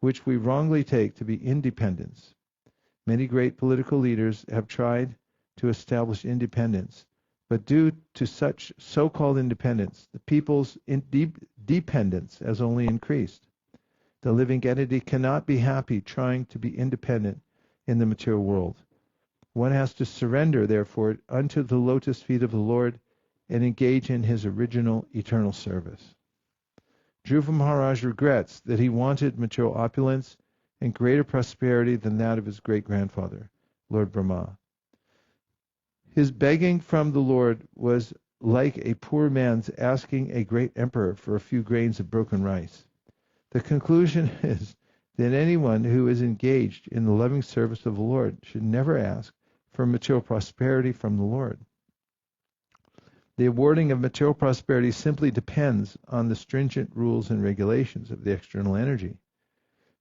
which we wrongly take to be independence. Many great political leaders have tried to establish independence, but due to such so-called independence, the people's dependence has only increased. The living entity cannot be happy trying to be independent in the material world. One has to surrender, therefore, unto the lotus feet of the Lord and engage in his original eternal service. Dhruva Mahārāja regrets that he wanted material opulence and greater prosperity than that of his great-grandfather, Lord Brahma. His begging from the Lord was like a poor man's asking a great emperor for a few grains of broken rice. The conclusion is that anyone who is engaged in the loving service of the Lord should never ask for material prosperity from the Lord. The awarding of material prosperity simply depends on the stringent rules and regulations of the external energy.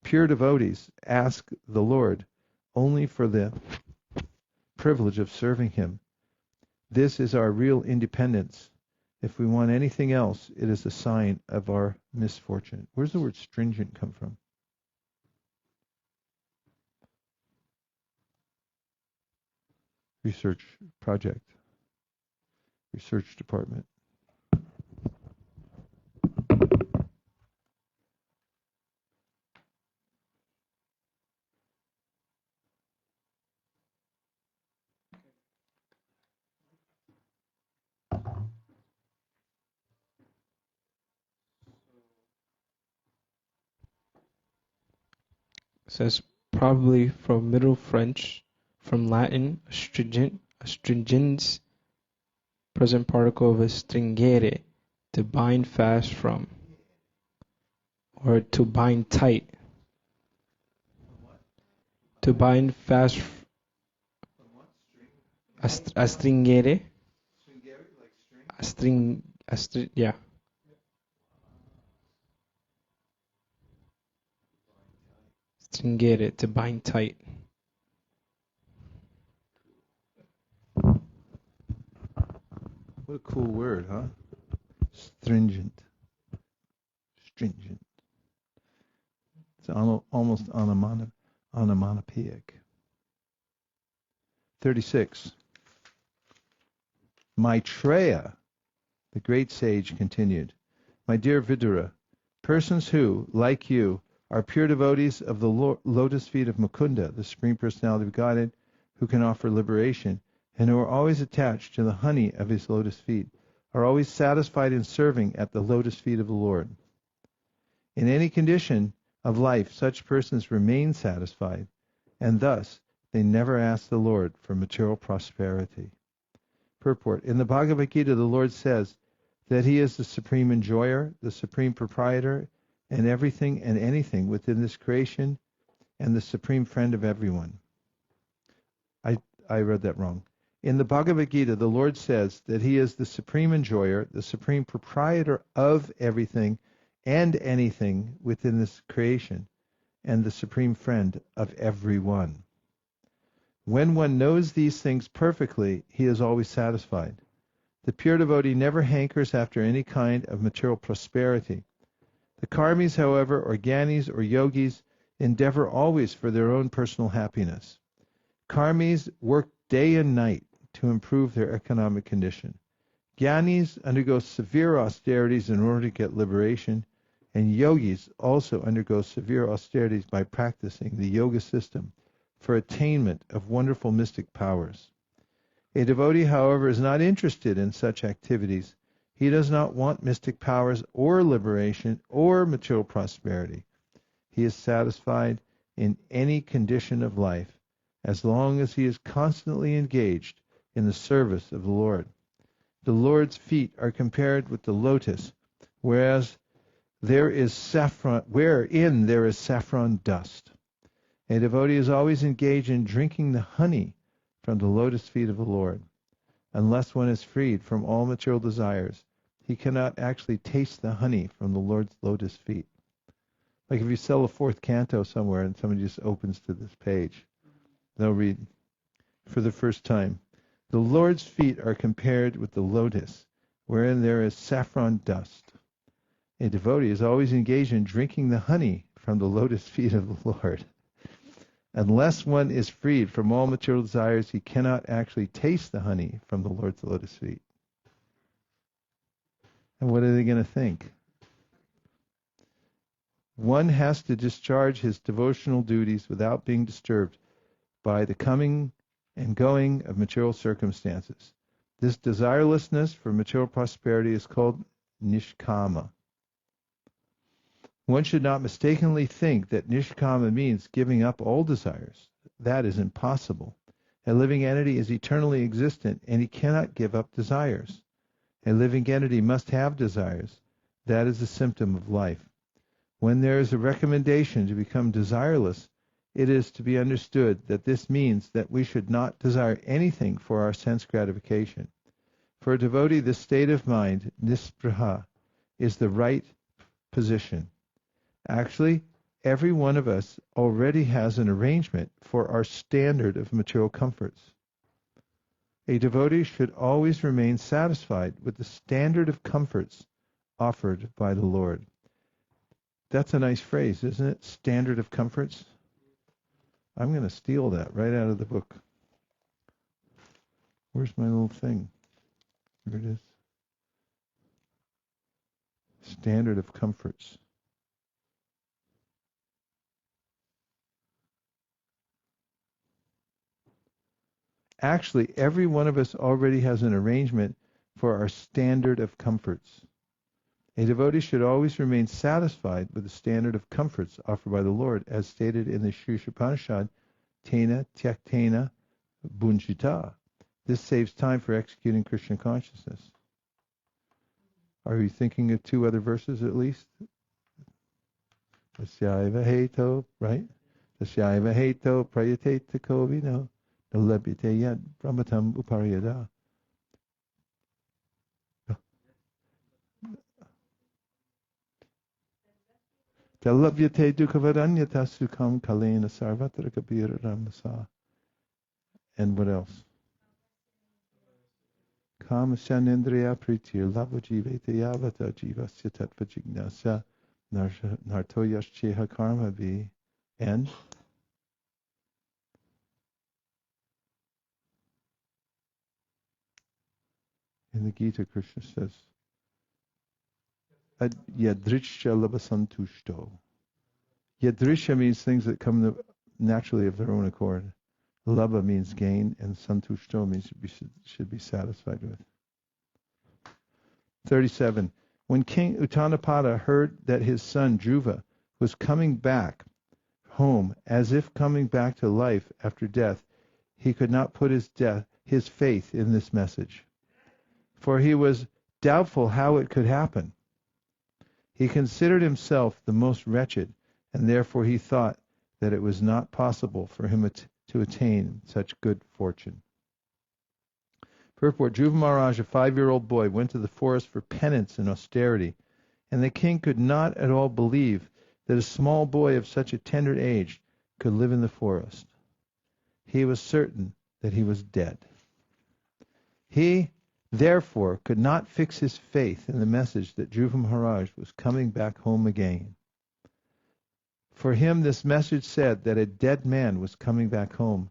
Pure devotees ask the Lord only for the privilege of serving him. This is our real independence. If we want anything else, it is a sign of our misfortune. Where does the word stringent come from? Research project. Research department. It says probably from Middle French, from Latin, astringens, present particle of stringere, to bind fast from, or to bind tight. To bind fast. Astringere. Yeah. Stringere, to bind tight. What a cool word, huh? Stringent. Stringent. It's almost onomatopoeic. 36. Maitreya, the great sage, continued, My dear Vidura, persons who, like you, are pure devotees of the lotus feet of Mukunda, the Supreme Personality of Godhead, who can offer liberation, and who are always attached to the honey of his lotus feet, are always satisfied in serving at the lotus feet of the Lord. In any condition of life, such persons remain satisfied, and thus they never ask the Lord for material prosperity. Purport. In the Bhagavad Gita, the Lord says that he is the supreme enjoyer, the supreme proprietor, and everything and anything within this creation, and the supreme friend of everyone. I read that wrong. In the Bhagavad Gita, the Lord says that he is the supreme enjoyer, the supreme proprietor of everything and anything within this creation, and the supreme friend of everyone. When one knows these things perfectly, he is always satisfied. The pure devotee never hankers after any kind of material prosperity. The karmis, however, or gyanis or yogis, endeavor always for their own personal happiness. Karmis work day and night to improve their economic condition. Jnanis undergo severe austerities in order to get liberation, and yogis also undergo severe austerities by practicing the yoga system for attainment of wonderful mystic powers. A devotee, however, is not interested in such activities. He does not want mystic powers or liberation or material prosperity. He is satisfied in any condition of life as long as he is constantly engaged in the service of the Lord. The Lord's feet are compared with the lotus, wherein there is saffron dust. A devotee is always engaged in drinking the honey from the lotus feet of the Lord. Unless one is freed from all material desires, he cannot actually taste the honey from the Lord's lotus feet. Like if you sell a fourth canto somewhere and somebody just opens to this page, they'll read for the first time, "The Lord's feet are compared with the lotus, wherein there is saffron dust." A devotee is always engaged in drinking the honey from the lotus feet of the Lord. Unless one is freed from all material desires, he cannot actually taste the honey from the Lord's lotus feet. And what are they going to think? One has to discharge his devotional duties without being disturbed by the coming and going of material circumstances. This desirelessness for material prosperity is called nishkama. One should not mistakenly think that nishkama means giving up all desires. That is impossible. A living entity is eternally existent, and he cannot give up desires. A living entity must have desires. That is a symptom of life. When there is a recommendation to become desireless, it is to be understood that this means that we should not desire anything for our sense gratification. For a devotee, this state of mind, nispraha, is the right position. Actually, every one of us already has an arrangement for our standard of material comforts. A devotee should always remain satisfied with the standard of comforts offered by the Lord. That's a nice phrase, isn't it? Standard of comforts. I'm going to steal that right out of the book. Where's my little thing? Here it is. Standard of comforts. Actually, every one of us already has an arrangement for our standard of comforts. A devotee should always remain satisfied with the standard of comforts offered by the Lord, as stated in the Śrīla Prabhupāda, Tena Tyaktena Bunjita. This saves time for executing Krishna consciousness. Are you thinking of two other verses at least? Tasyaiva heto, right? Tasyaiva heto prayateta kovino nalabhyate yad brahmatam upariyada. Dalabhyate dukhavadanyata sukham kalena sarvatra kabira ramasa. And what else? Kamasyanendriya pritir lavajivete yavata jivasya tattva jignasya nartoyascheha karma vi. And in the Gita, Krishna says, Yadrishya labasantushto. Yadrishya means things that come naturally of their own accord. Labha means gain, and santushto means should be satisfied with. 37. When King Uttanapada heard that his son Dhruva was coming back home as if coming back to life after death, he could not put his faith in this message, for he was doubtful how it could happen. He considered himself the most wretched, and therefore he thought that it was not possible for him to attain such good fortune. Purport: Dhruva Mahārāja, a 5-year-old boy, went to the forest for penance and austerity, and the king could not at all believe that a small boy of such a tender age could live in the forest. He was certain that he was dead. He therefore could not fix his faith in the message that Dhruva Mahārāja was coming back home again. For him this message said that a dead man was coming back home,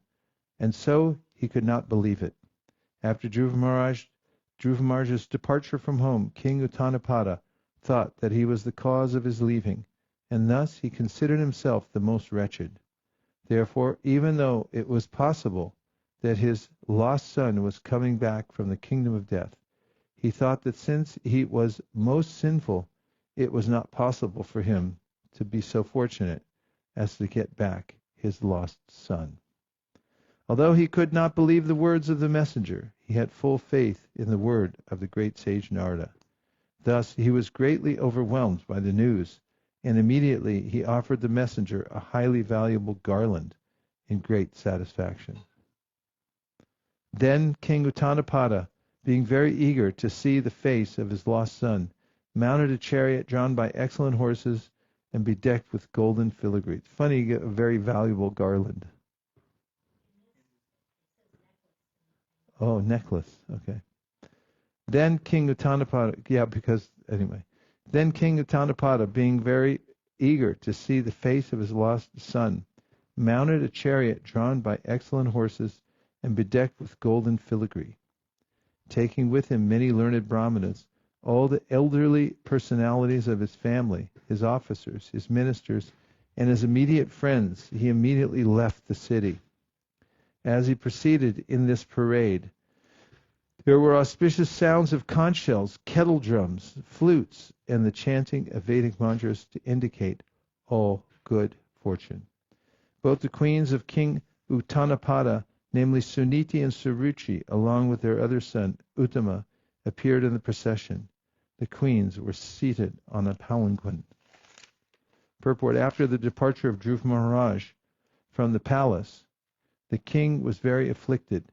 and so he could not believe it. After Dhruva Mahārāja's departure from home, King Uttanapāda thought that he was the cause of his leaving, and thus he considered himself the most wretched. Therefore, even though it was possible that his lost son was coming back from the kingdom of death, he thought that since he was most sinful, it was not possible for him to be so fortunate as to get back his lost son. Although he could not believe the words of the messenger, he had full faith in the word of the great sage Narada. Thus he was greatly overwhelmed by the news, and immediately he offered the messenger a highly valuable garland in great satisfaction. Then King Uttanapāda, being very eager to see the face of his lost son, mounted a chariot drawn by excellent horses and bedecked with golden filigree. It's funny you get a very valuable garland. Oh, necklace. Okay. Then King Uttanapāda, Then King Uttanapāda, being very eager to see the face of his lost son, mounted a chariot drawn by excellent horses and bedecked with golden filigree. Taking with him many learned brahmanas, all the elderly personalities of his family, his officers, his ministers, and his immediate friends, he immediately left the city. As he proceeded in this parade, there were auspicious sounds of conch shells, kettle drums, flutes, and the chanting of Vedic mantras to indicate all good fortune. Both the queens of King Uttanapāda, namely Suniti and Suruchi, along with their other son, Uttama, appeared in the procession. The queens were seated on a palanquin. Purport: after the departure of Dhruva Mahārāja from the palace, the king was very afflicted,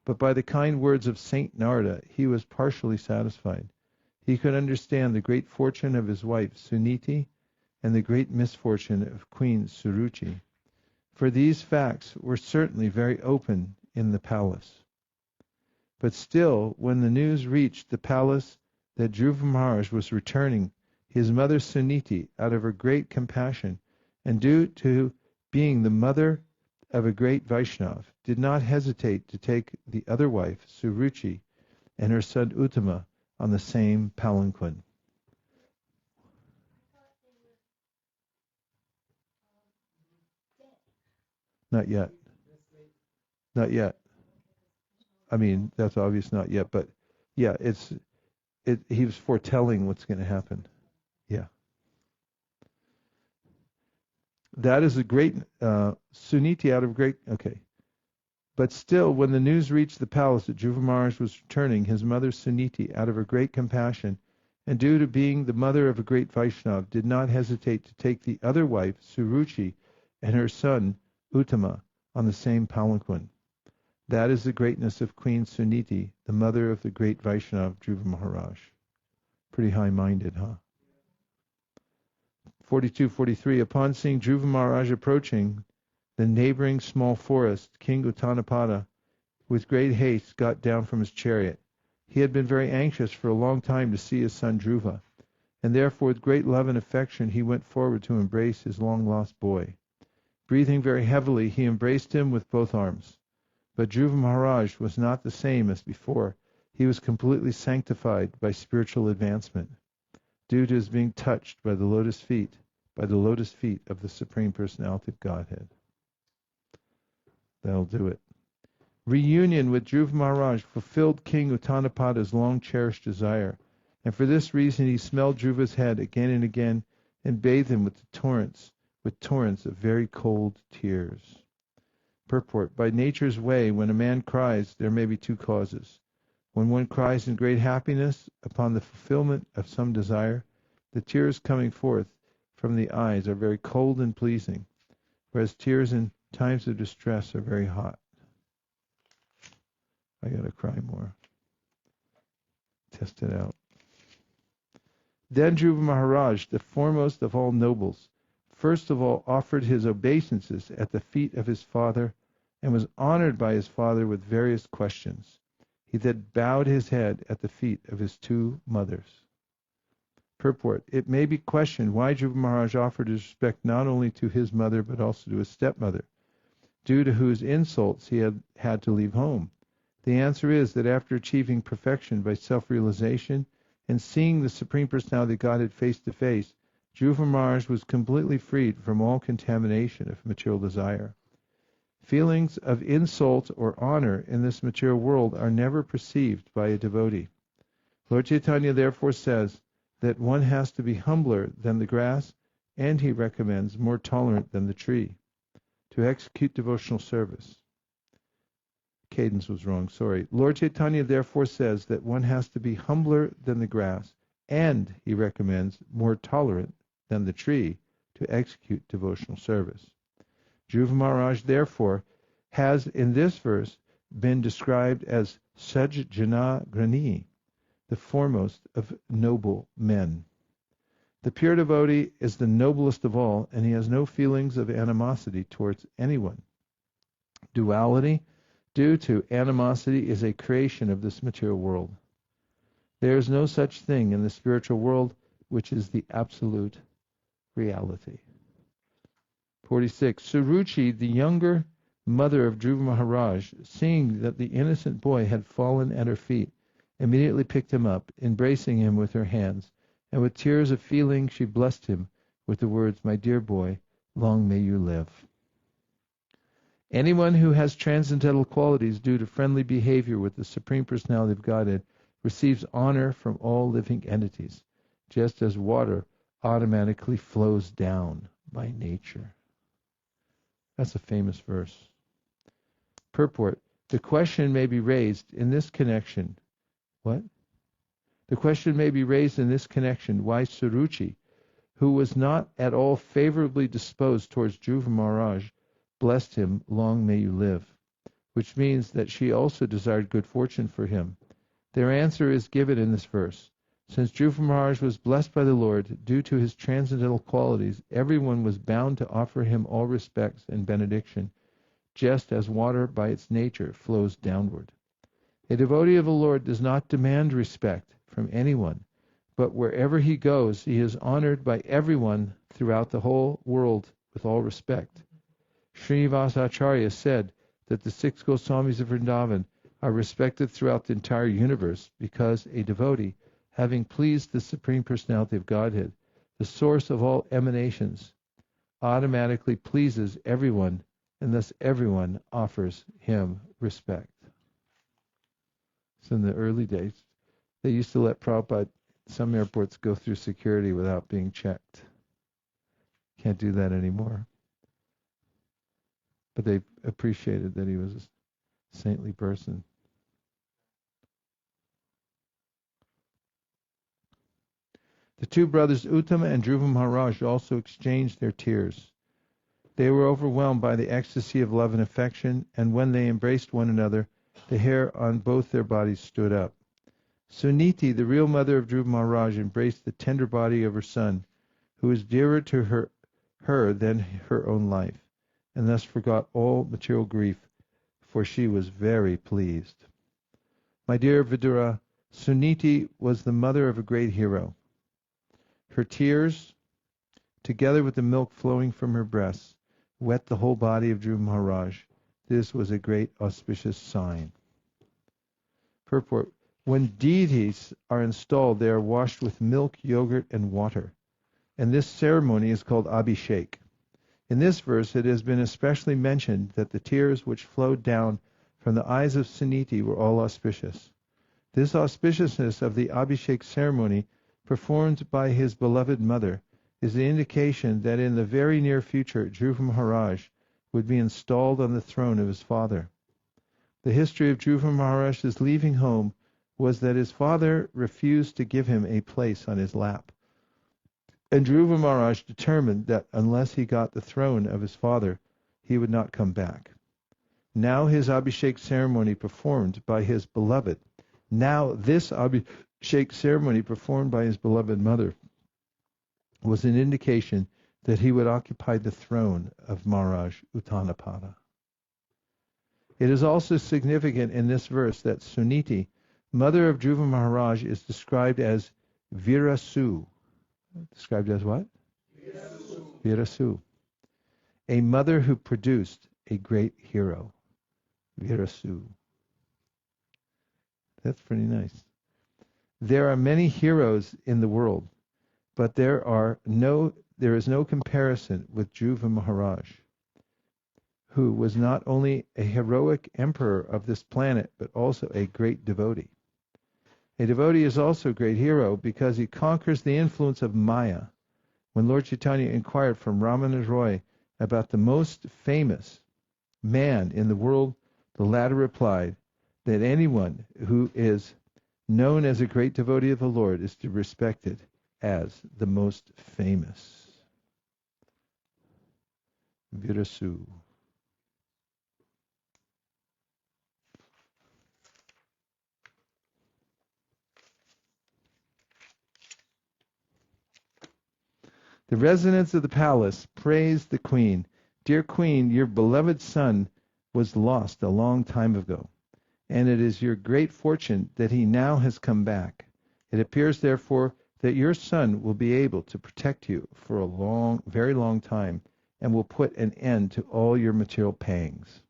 but by the kind words of Saint Narada he was partially satisfied. He could understand the great fortune of his wife Suniti and the great misfortune of Queen Suruchi, for these facts were certainly very open in the palace. But still, when the news reached the palace that Dhruva Mahārāja was returning, his mother Suniti, out of her great compassion, and due to being the mother of a great Vaishnava, did not hesitate to take the other wife, Suruchi, and her son Uttama on the same palanquin. Not yet. Not yet. I mean, that's obvious, not yet, but yeah, he was foretelling what's going to happen. Yeah. That is a great, Suniti out of great, okay. But still, when the news reached the palace that Dhruva Mahārāja was returning, his mother Suniti, out of her great compassion, and due to being the mother of a great Vaishnava, did not hesitate to take the other wife, Suruchi, and her son, Uttama, on the same palanquin. That is the greatness of Queen Suniti, the mother of the great Vaishnava, Dhruva Mahārāja. Pretty high-minded, huh? 42-43. Upon seeing Dhruva Mahārāja approaching the neighboring small forest, King Uttanapāda, with great haste, got down from his chariot. He had been very anxious for a long time to see his son Dhruva, and therefore with great love and affection he went forward to embrace his long-lost boy. Breathing very heavily, he embraced him with both arms. But Dhruva Mahārāja was not the same as before. He was completely sanctified by spiritual advancement, due to his being touched by the lotus feet of the Supreme Personality of Godhead. That'll do it. Reunion with Dhruva Mahārāja fulfilled King Uttanapāda's long-cherished desire, and for this reason he smelled Dhruva's head again and again and bathed him with torrents of very cold tears. Purport: by nature's way, when a man cries, there may be two causes. When one cries in great happiness upon the fulfillment of some desire, the tears coming forth from the eyes are very cold and pleasing, whereas tears in times of distress are very hot. I gotta cry more. Test it out. Then Dhruva Mahārāja, the foremost of all nobles, first of all offered his obeisances at the feet of his father and was honored by his father with various questions. He then bowed his head at the feet of his two mothers. Purport. It may be questioned why Dhruva Mahārāja offered his respect not only to his mother but also to his stepmother, due to whose insults he had to leave home. The answer is that after achieving perfection by self-realization and seeing the Supreme Personality of Godhead face to face, Dhruva Mahārāja was completely freed from all contamination of material desire. Feelings of insult or honor in this material world are never perceived by a devotee. Lord Chaitanya therefore says that one has to be humbler than the grass, and he recommends more tolerant than the tree to execute devotional service. Cadence was wrong, sorry. Lord Chaitanya therefore says that one has to be humbler than the grass, and he recommends more tolerant than the tree to execute devotional service. Dhruva Mahārāja therefore has in this verse been described as Sajjana Grani, the foremost of noble men. The pure devotee is the noblest of all, and he has no feelings of animosity towards anyone. Duality, due to animosity, is a creation of this material world. There is no such thing in the spiritual world, which is the absolute reality. 46. Suruchi, the younger mother of Dhruva Mahārāja, seeing that the innocent boy had fallen at her feet, immediately picked him up, embracing him with her hands, and with tears of feeling she blessed him with the words, "My dear boy, long may you live." Anyone who has transcendental qualities due to friendly behavior with the Supreme Personality of Godhead receives honor from all living entities, just as water automatically flows down by nature. That's a famous verse. Purport. The question may be raised in this connection. What? The question may be raised in this connection why Suruchi, who was not at all favorably disposed towards Dhruva Mahārāja, blessed him, "Long may you live," which means that she also desired good fortune for him. Their answer is given in this verse. Since Dhruva Mahārāja was blessed by the Lord due to his transcendental qualities, everyone was bound to offer him all respects and benediction, just as water by its nature flows downward. A devotee of the Lord does not demand respect from anyone, but wherever he goes, he is honored by everyone throughout the whole world with all respect. Srinivasa Acharya said that the 6 Goswamis of Vrindavan are respected throughout the entire universe because a devotee, having pleased the Supreme Personality of Godhead, the source of all emanations, automatically pleases everyone, and thus everyone offers him respect. So in the early days, they used to let Prabhupada, some airports, go through security without being checked. Can't do that anymore. But they appreciated that he was a saintly person. The two brothers Uttama and Dhruva Mahārāja also exchanged their tears. They were overwhelmed by the ecstasy of love and affection, and when they embraced one another, the hair on both their bodies stood up. Suniti, the real mother of Dhruva Mahārāja, embraced the tender body of her son, who was dearer to her than her own life, and thus forgot all material grief, for she was very pleased. My dear Vidura, Suniti was the mother of a great hero. Her tears, together with the milk flowing from her breasts, wet the whole body of Dhruva Mahārāja. This was a great auspicious sign. Purport. When deities are installed, they are washed with milk, yogurt, and water, and this ceremony is called Abhishek. In this verse, it has been especially mentioned that the tears which flowed down from the eyes of Suniti were all auspicious. This auspiciousness of the Abhishek ceremony performed by his beloved mother is the indication that in the very near future Dhruva Mahārāja would be installed on the throne of his father. The history of Dhruva Mahārāja's leaving home was that his father refused to give him a place on his lap. And Dhruva Mahārāja determined that unless he got the throne of his father, he would not come back. Now his Abhishek ceremony performed by his beloved. Now this Abhishek ceremony performed by his beloved mother was an indication that he would occupy the throne of Maharaj Uttanapada. It is also significant in this verse that Suniti, mother of Dhruva Mahārāja, is described as Virasu, described as what? Virasu. A mother who produced a great hero. Virasu. That's pretty nice. There are many heroes in the world, but there is no comparison with Dhruva Mahārāja, who was not only a heroic emperor of this planet, but also a great devotee. A devotee is also a great hero because he conquers the influence of Maya. When Lord Chaitanya inquired from Ramanuja Roy about the most famous man in the world, the latter replied that anyone who is known as a great devotee of the Lord is to be respected as the most famous. Virasu. The residents of the palace praised the queen. Dear queen, your beloved son was lost a long time ago, and it is your great fortune that he now has come back. It appears, therefore, that your son will be able to protect you for a very long time, and will put an end to all your material pangs.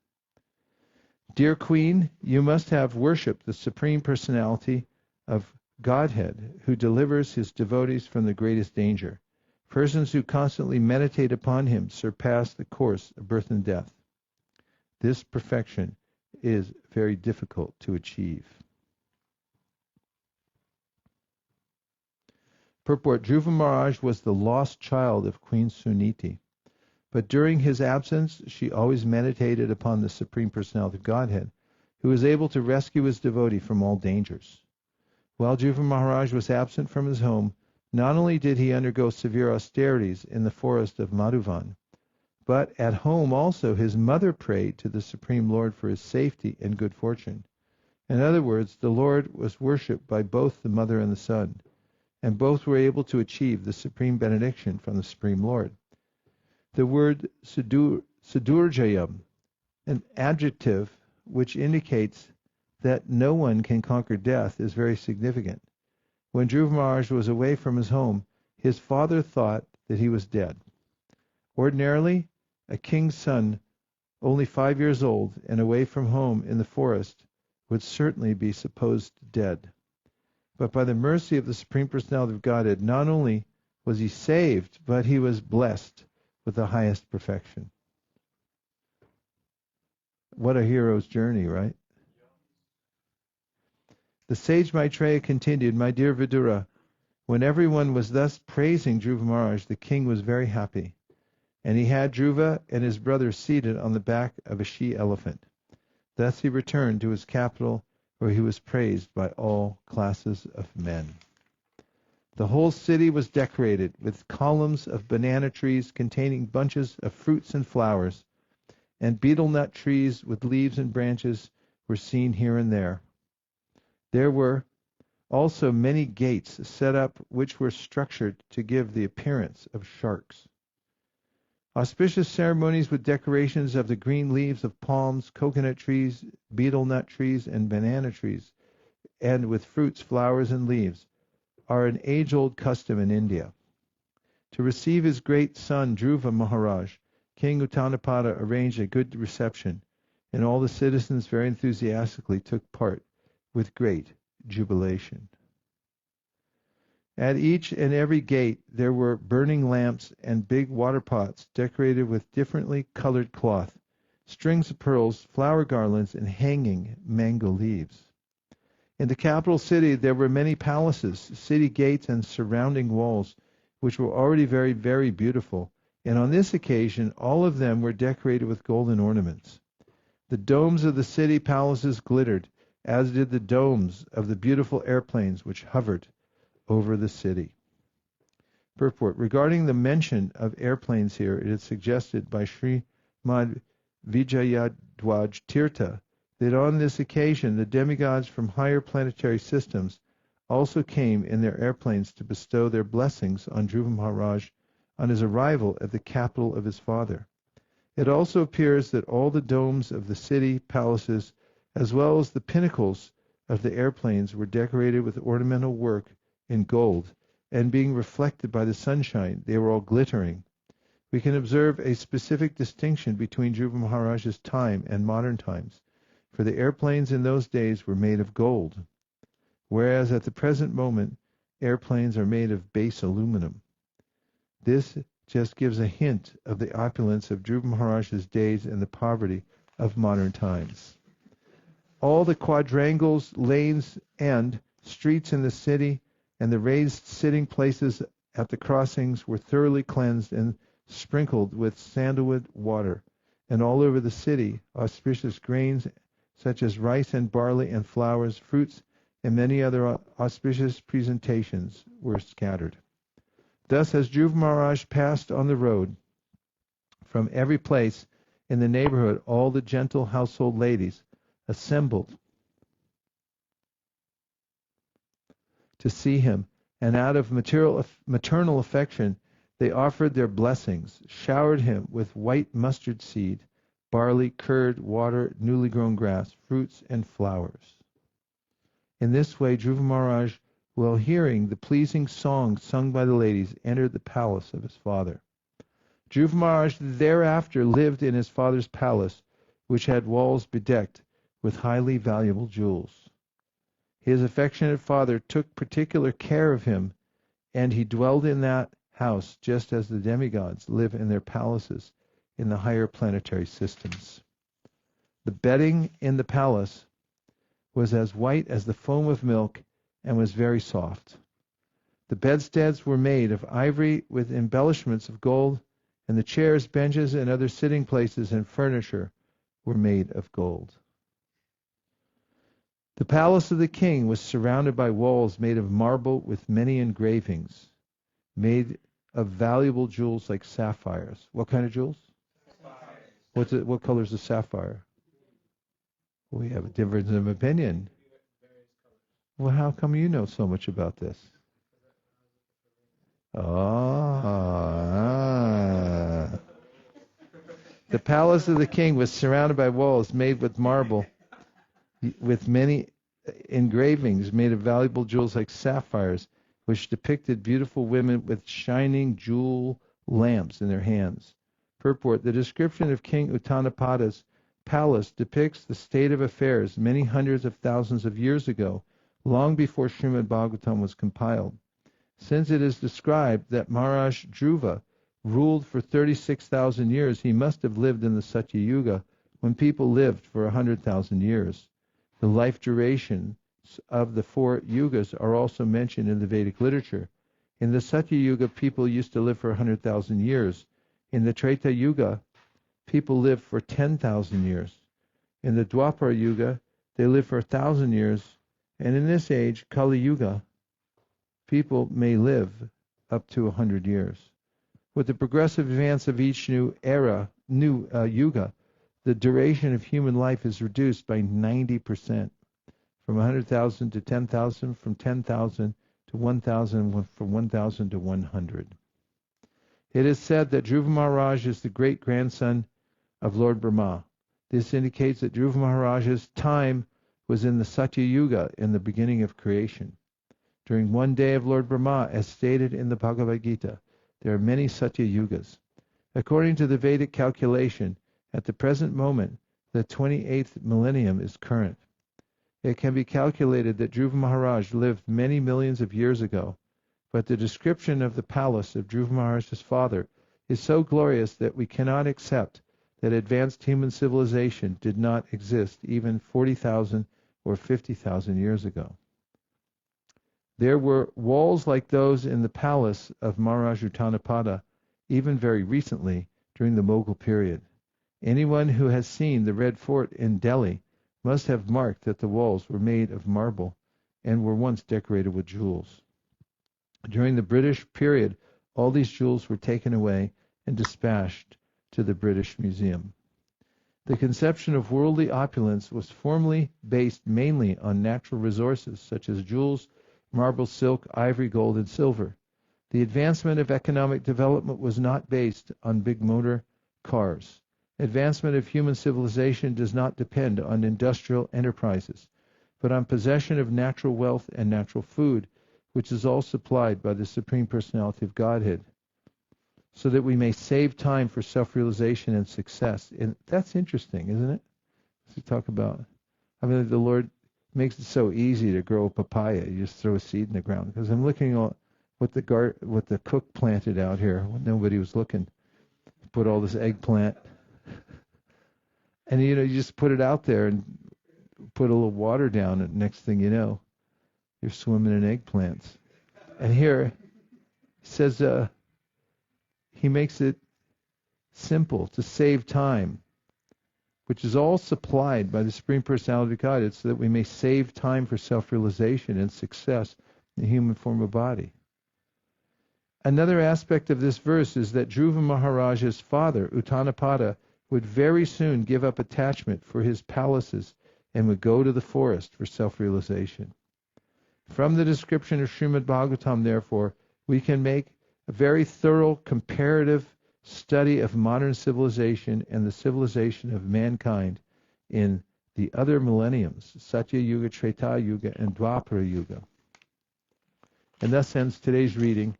Dear queen, you must have worshipped the Supreme Personality of Godhead, who delivers his devotees from the greatest danger. Persons who constantly meditate upon him surpass the course of birth and death. This perfection is very difficult to achieve. Purport: Dhruva Mahārāja was the lost child of Queen Suniti, but during his absence she always meditated upon the Supreme Personality of Godhead, who was able to rescue his devotee from all dangers. While Dhruva Mahārāja was absent from his home, not only did he undergo severe austerities in the forest of Madhuvan, but at home also his mother prayed to the Supreme Lord for his safety and good fortune. In other words, the Lord was worshipped by both the mother and the son, and both were able to achieve the supreme benediction from the Supreme Lord. The word Sudurjayam, an adjective which indicates that no one can conquer death, is very significant. When Dhruva Mahārāja was away from his home, his father thought that he was dead. Ordinarily, a king's son, only 5 years old and away from home in the forest, would certainly be supposed dead. But by the mercy of the Supreme Personality of Godhead, not only was he saved, but he was blessed with the highest perfection. What a hero's journey, right? The sage Maitreya continued, My dear Vidura, when everyone was thus praising Dhruva Mahārāja, the king was very happy, and he had Dhruva and his brother seated on the back of a she-elephant. Thus he returned to his capital, where he was praised by all classes of men. The whole city was decorated with columns of banana trees containing bunches of fruits and flowers, and betel nut trees with leaves and branches were seen here and there. There were also many gates set up which were structured to give the appearance of sharks. Auspicious ceremonies with decorations of the green leaves of palms, coconut trees, betel nut trees, and banana trees, and with fruits, flowers, and leaves, are an age-old custom in India. To receive his great son Dhruva Mahārāja, King Uttanapada arranged a good reception, and all the citizens very enthusiastically took part with great jubilation. At each and every gate there were burning lamps and big water pots decorated with differently colored cloth, strings of pearls, flower garlands, and hanging mango leaves. In the capital city there were many palaces, city gates, and surrounding walls, which were already very, very beautiful, and on this occasion all of them were decorated with golden ornaments. The domes of the city palaces glittered, as did the domes of the beautiful airplanes which hovered over the city. Purport: regarding the mention of airplanes here, it is suggested by Srimad Vijayadwaj Tirtha that on this occasion the demigods from higher planetary systems also came in their airplanes to bestow their blessings on Dhruva Mahārāja on his arrival at the capital of his father. It also appears that all the domes of the city palaces, as well as the pinnacles of the airplanes, were decorated with ornamental work in gold, and being reflected by the sunshine, they were all glittering. We can observe a specific distinction between Dhruva Mahārāja's time and modern times, for the airplanes in those days were made of gold, whereas at the present moment, airplanes are made of base aluminum. This just gives a hint of the opulence of Dhruva Mahārāja's days and the poverty of modern times. All the quadrangles, lanes, and streets in the city and the raised sitting places at the crossings were thoroughly cleansed and sprinkled with sandalwood water, and all over the city auspicious grains such as rice and barley and flowers, fruits, and many other auspicious presentations were scattered. Thus, as Dhruva Mahārāja passed on the road, from every place in the neighborhood all the gentle household ladies assembled to see him, and out of maternal affection they offered their blessings, showered him with white mustard seed, barley, curd, water, newly grown grass, fruits, and flowers. In this way, Dhruva Mahārāja, while hearing the pleasing songs sung by the ladies, entered the palace of his father. Dhruva Mahārāja thereafter lived in his father's palace, which had walls bedecked with highly valuable jewels. His affectionate father took particular care of him, and he dwelled in that house just as the demigods live in their palaces in the higher planetary systems. The bedding in the palace was as white as the foam of milk and was very soft. The bedsteads were made of ivory with embellishments of gold, and the chairs, benches, and other sitting places and furniture were made of gold. The palace of the king was surrounded by walls made of marble with many engravings, made of valuable jewels like sapphires. What kind of jewels? What color is a sapphire? We have a difference of opinion. Well, how come you know so much about this? The palace of the king was surrounded by walls made with marble, with many engravings made of valuable jewels like sapphires, which depicted beautiful women with shining jewel lamps in their hands. Purport: the description of King Uttanapada's palace depicts the state of affairs many hundreds of thousands of years ago, long before Srimad Bhāgavatam was compiled. Since it is described that Maharaj Dhruva ruled for 36,000 years, he must have lived in the Satya Yuga, when people lived for 100,000 years. The life duration of the 4 yugas are also mentioned in the Vedic literature. In the Satya Yuga, people used to live for 100,000 years. In the Treta Yuga, people lived for 10,000 years. In the Dwapara Yuga, they lived for 1,000 years. And in this age, Kali Yuga, people may live up to 100 years. With the progressive advance of each new yuga, the duration of human life is reduced by 90%, from 100,000 to 10,000, from 10,000 to 1,000, from 1,000 to 100. It is said that Dhruva Mahārāja is the great-grandson of Lord Brahma. This indicates that Dhruva Mahārāja's time was in the Satya Yuga, in the beginning of creation. During one day of Lord Brahma, as stated in the Bhagavad Gita, there are many Satya Yugas. According to the Vedic calculation, at the present moment, the 28th millennium is current. It can be calculated that Dhruva Mahārāja lived many millions of years ago, but the description of the palace of Dhruva Mahārāja's father is so glorious that we cannot accept that advanced human civilization did not exist even 40,000 or 50,000 years ago. There were walls like those in the palace of Maharaj Uttanapada even very recently during the Mughal period. Anyone who has seen the Red Fort in Delhi must have marked that the walls were made of marble and were once decorated with jewels. During the British period, all these jewels were taken away and dispatched to the British Museum. The conception of worldly opulence was formerly based mainly on natural resources such as jewels, marble, silk, ivory, gold, and silver. The advancement of economic development was not based on big motor cars. Advancement of human civilization does not depend on industrial enterprises, but on possession of natural wealth and natural food, which is all supplied by the Supreme Personality of Godhead, so that we may save time for self-realization and success. And that's interesting, isn't it? As we talk about, I mean, the Lord makes it so easy to grow a papaya. You just throw a seed in the ground. Because I'm looking at what the cook planted out here when nobody was looking. Put all this eggplant, and you just put it out there and put a little water down, and next thing you know, you're swimming in eggplants. And here it says he makes it simple to save time, which is all supplied by the Supreme Personality of Godhead, so that we may save time for self-realization and success in the human form of body. Another aspect of this verse is that Dhruva Mahārāja's father, Uttanapada, would very soon give up attachment for his palaces and would go to the forest for self-realization. From the description of Srimad Bhagavatam, therefore, we can make a very thorough comparative study of modern civilization and the civilization of mankind in the other millenniums, Satya Yuga, Treta Yuga, and Dwapara Yuga. And thus ends today's reading,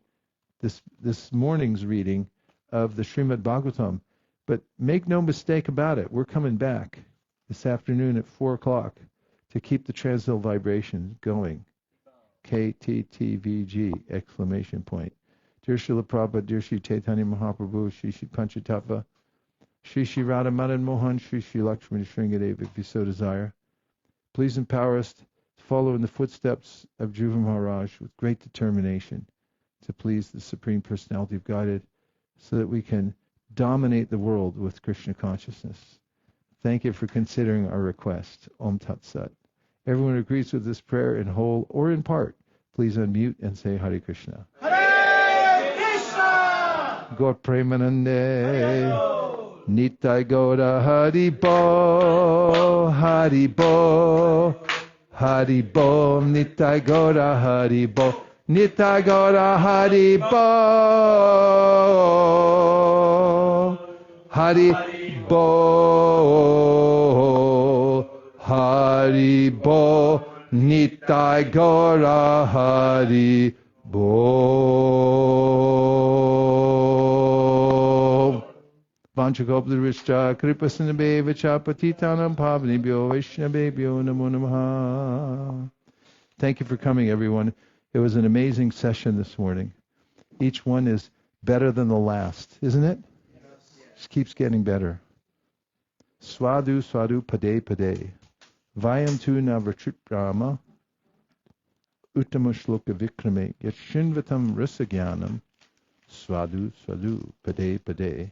this morning's reading of the Srimad Bhagavatam. But make no mistake about it, we're coming back this afternoon at 4 o'clock to keep the transcendental vibration going. KTTVG, exclamation point. Dear Śrīla Prabhupāda, dear Śrī Chaitanya Mahaprabhu, Śrī Śrī Panchatattva, Śrī Śrī Radha Madan Mohan, Śrī Śrī Lakshmana Shringadeva, if you so desire, please empower us to follow in the footsteps of Dhruva Mahārāja with great determination to please the Supreme Personality of Godhead, so that we can dominate the world with Krishna consciousness. Thank you for considering our request. Om Tat Sat. Everyone who agrees with this prayer in whole or in part, please unmute and say Hare Krishna. Hare Krishna! Gaur Premanande, Nitai Gaura Hari Bo, Hari Bo, Hari Bo, Nitai Gaura Hari Bo, Nitai Gaura Hari Bo, Hari Bo, Hari Bo, Nitai Gaura Hari Bo. Vanchakoptarishta Kripasanabhevacha Patitanam Pavanibhyo Vaishnavebhyo Namo Namaha. Thank you for coming, everyone. It was an amazing session this morning. Each one is better than the last, isn't it? Yes. Just keeps getting better. Swadu Swadu Pade Pade. Vayam tu Navratriprama Uttama Shloka Vikrame Yashinvatam Rasagyanam Swadu Swadu Pade Pade.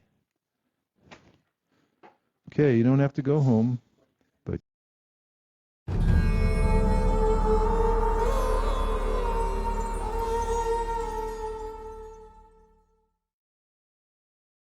Okay, you don't have to go home.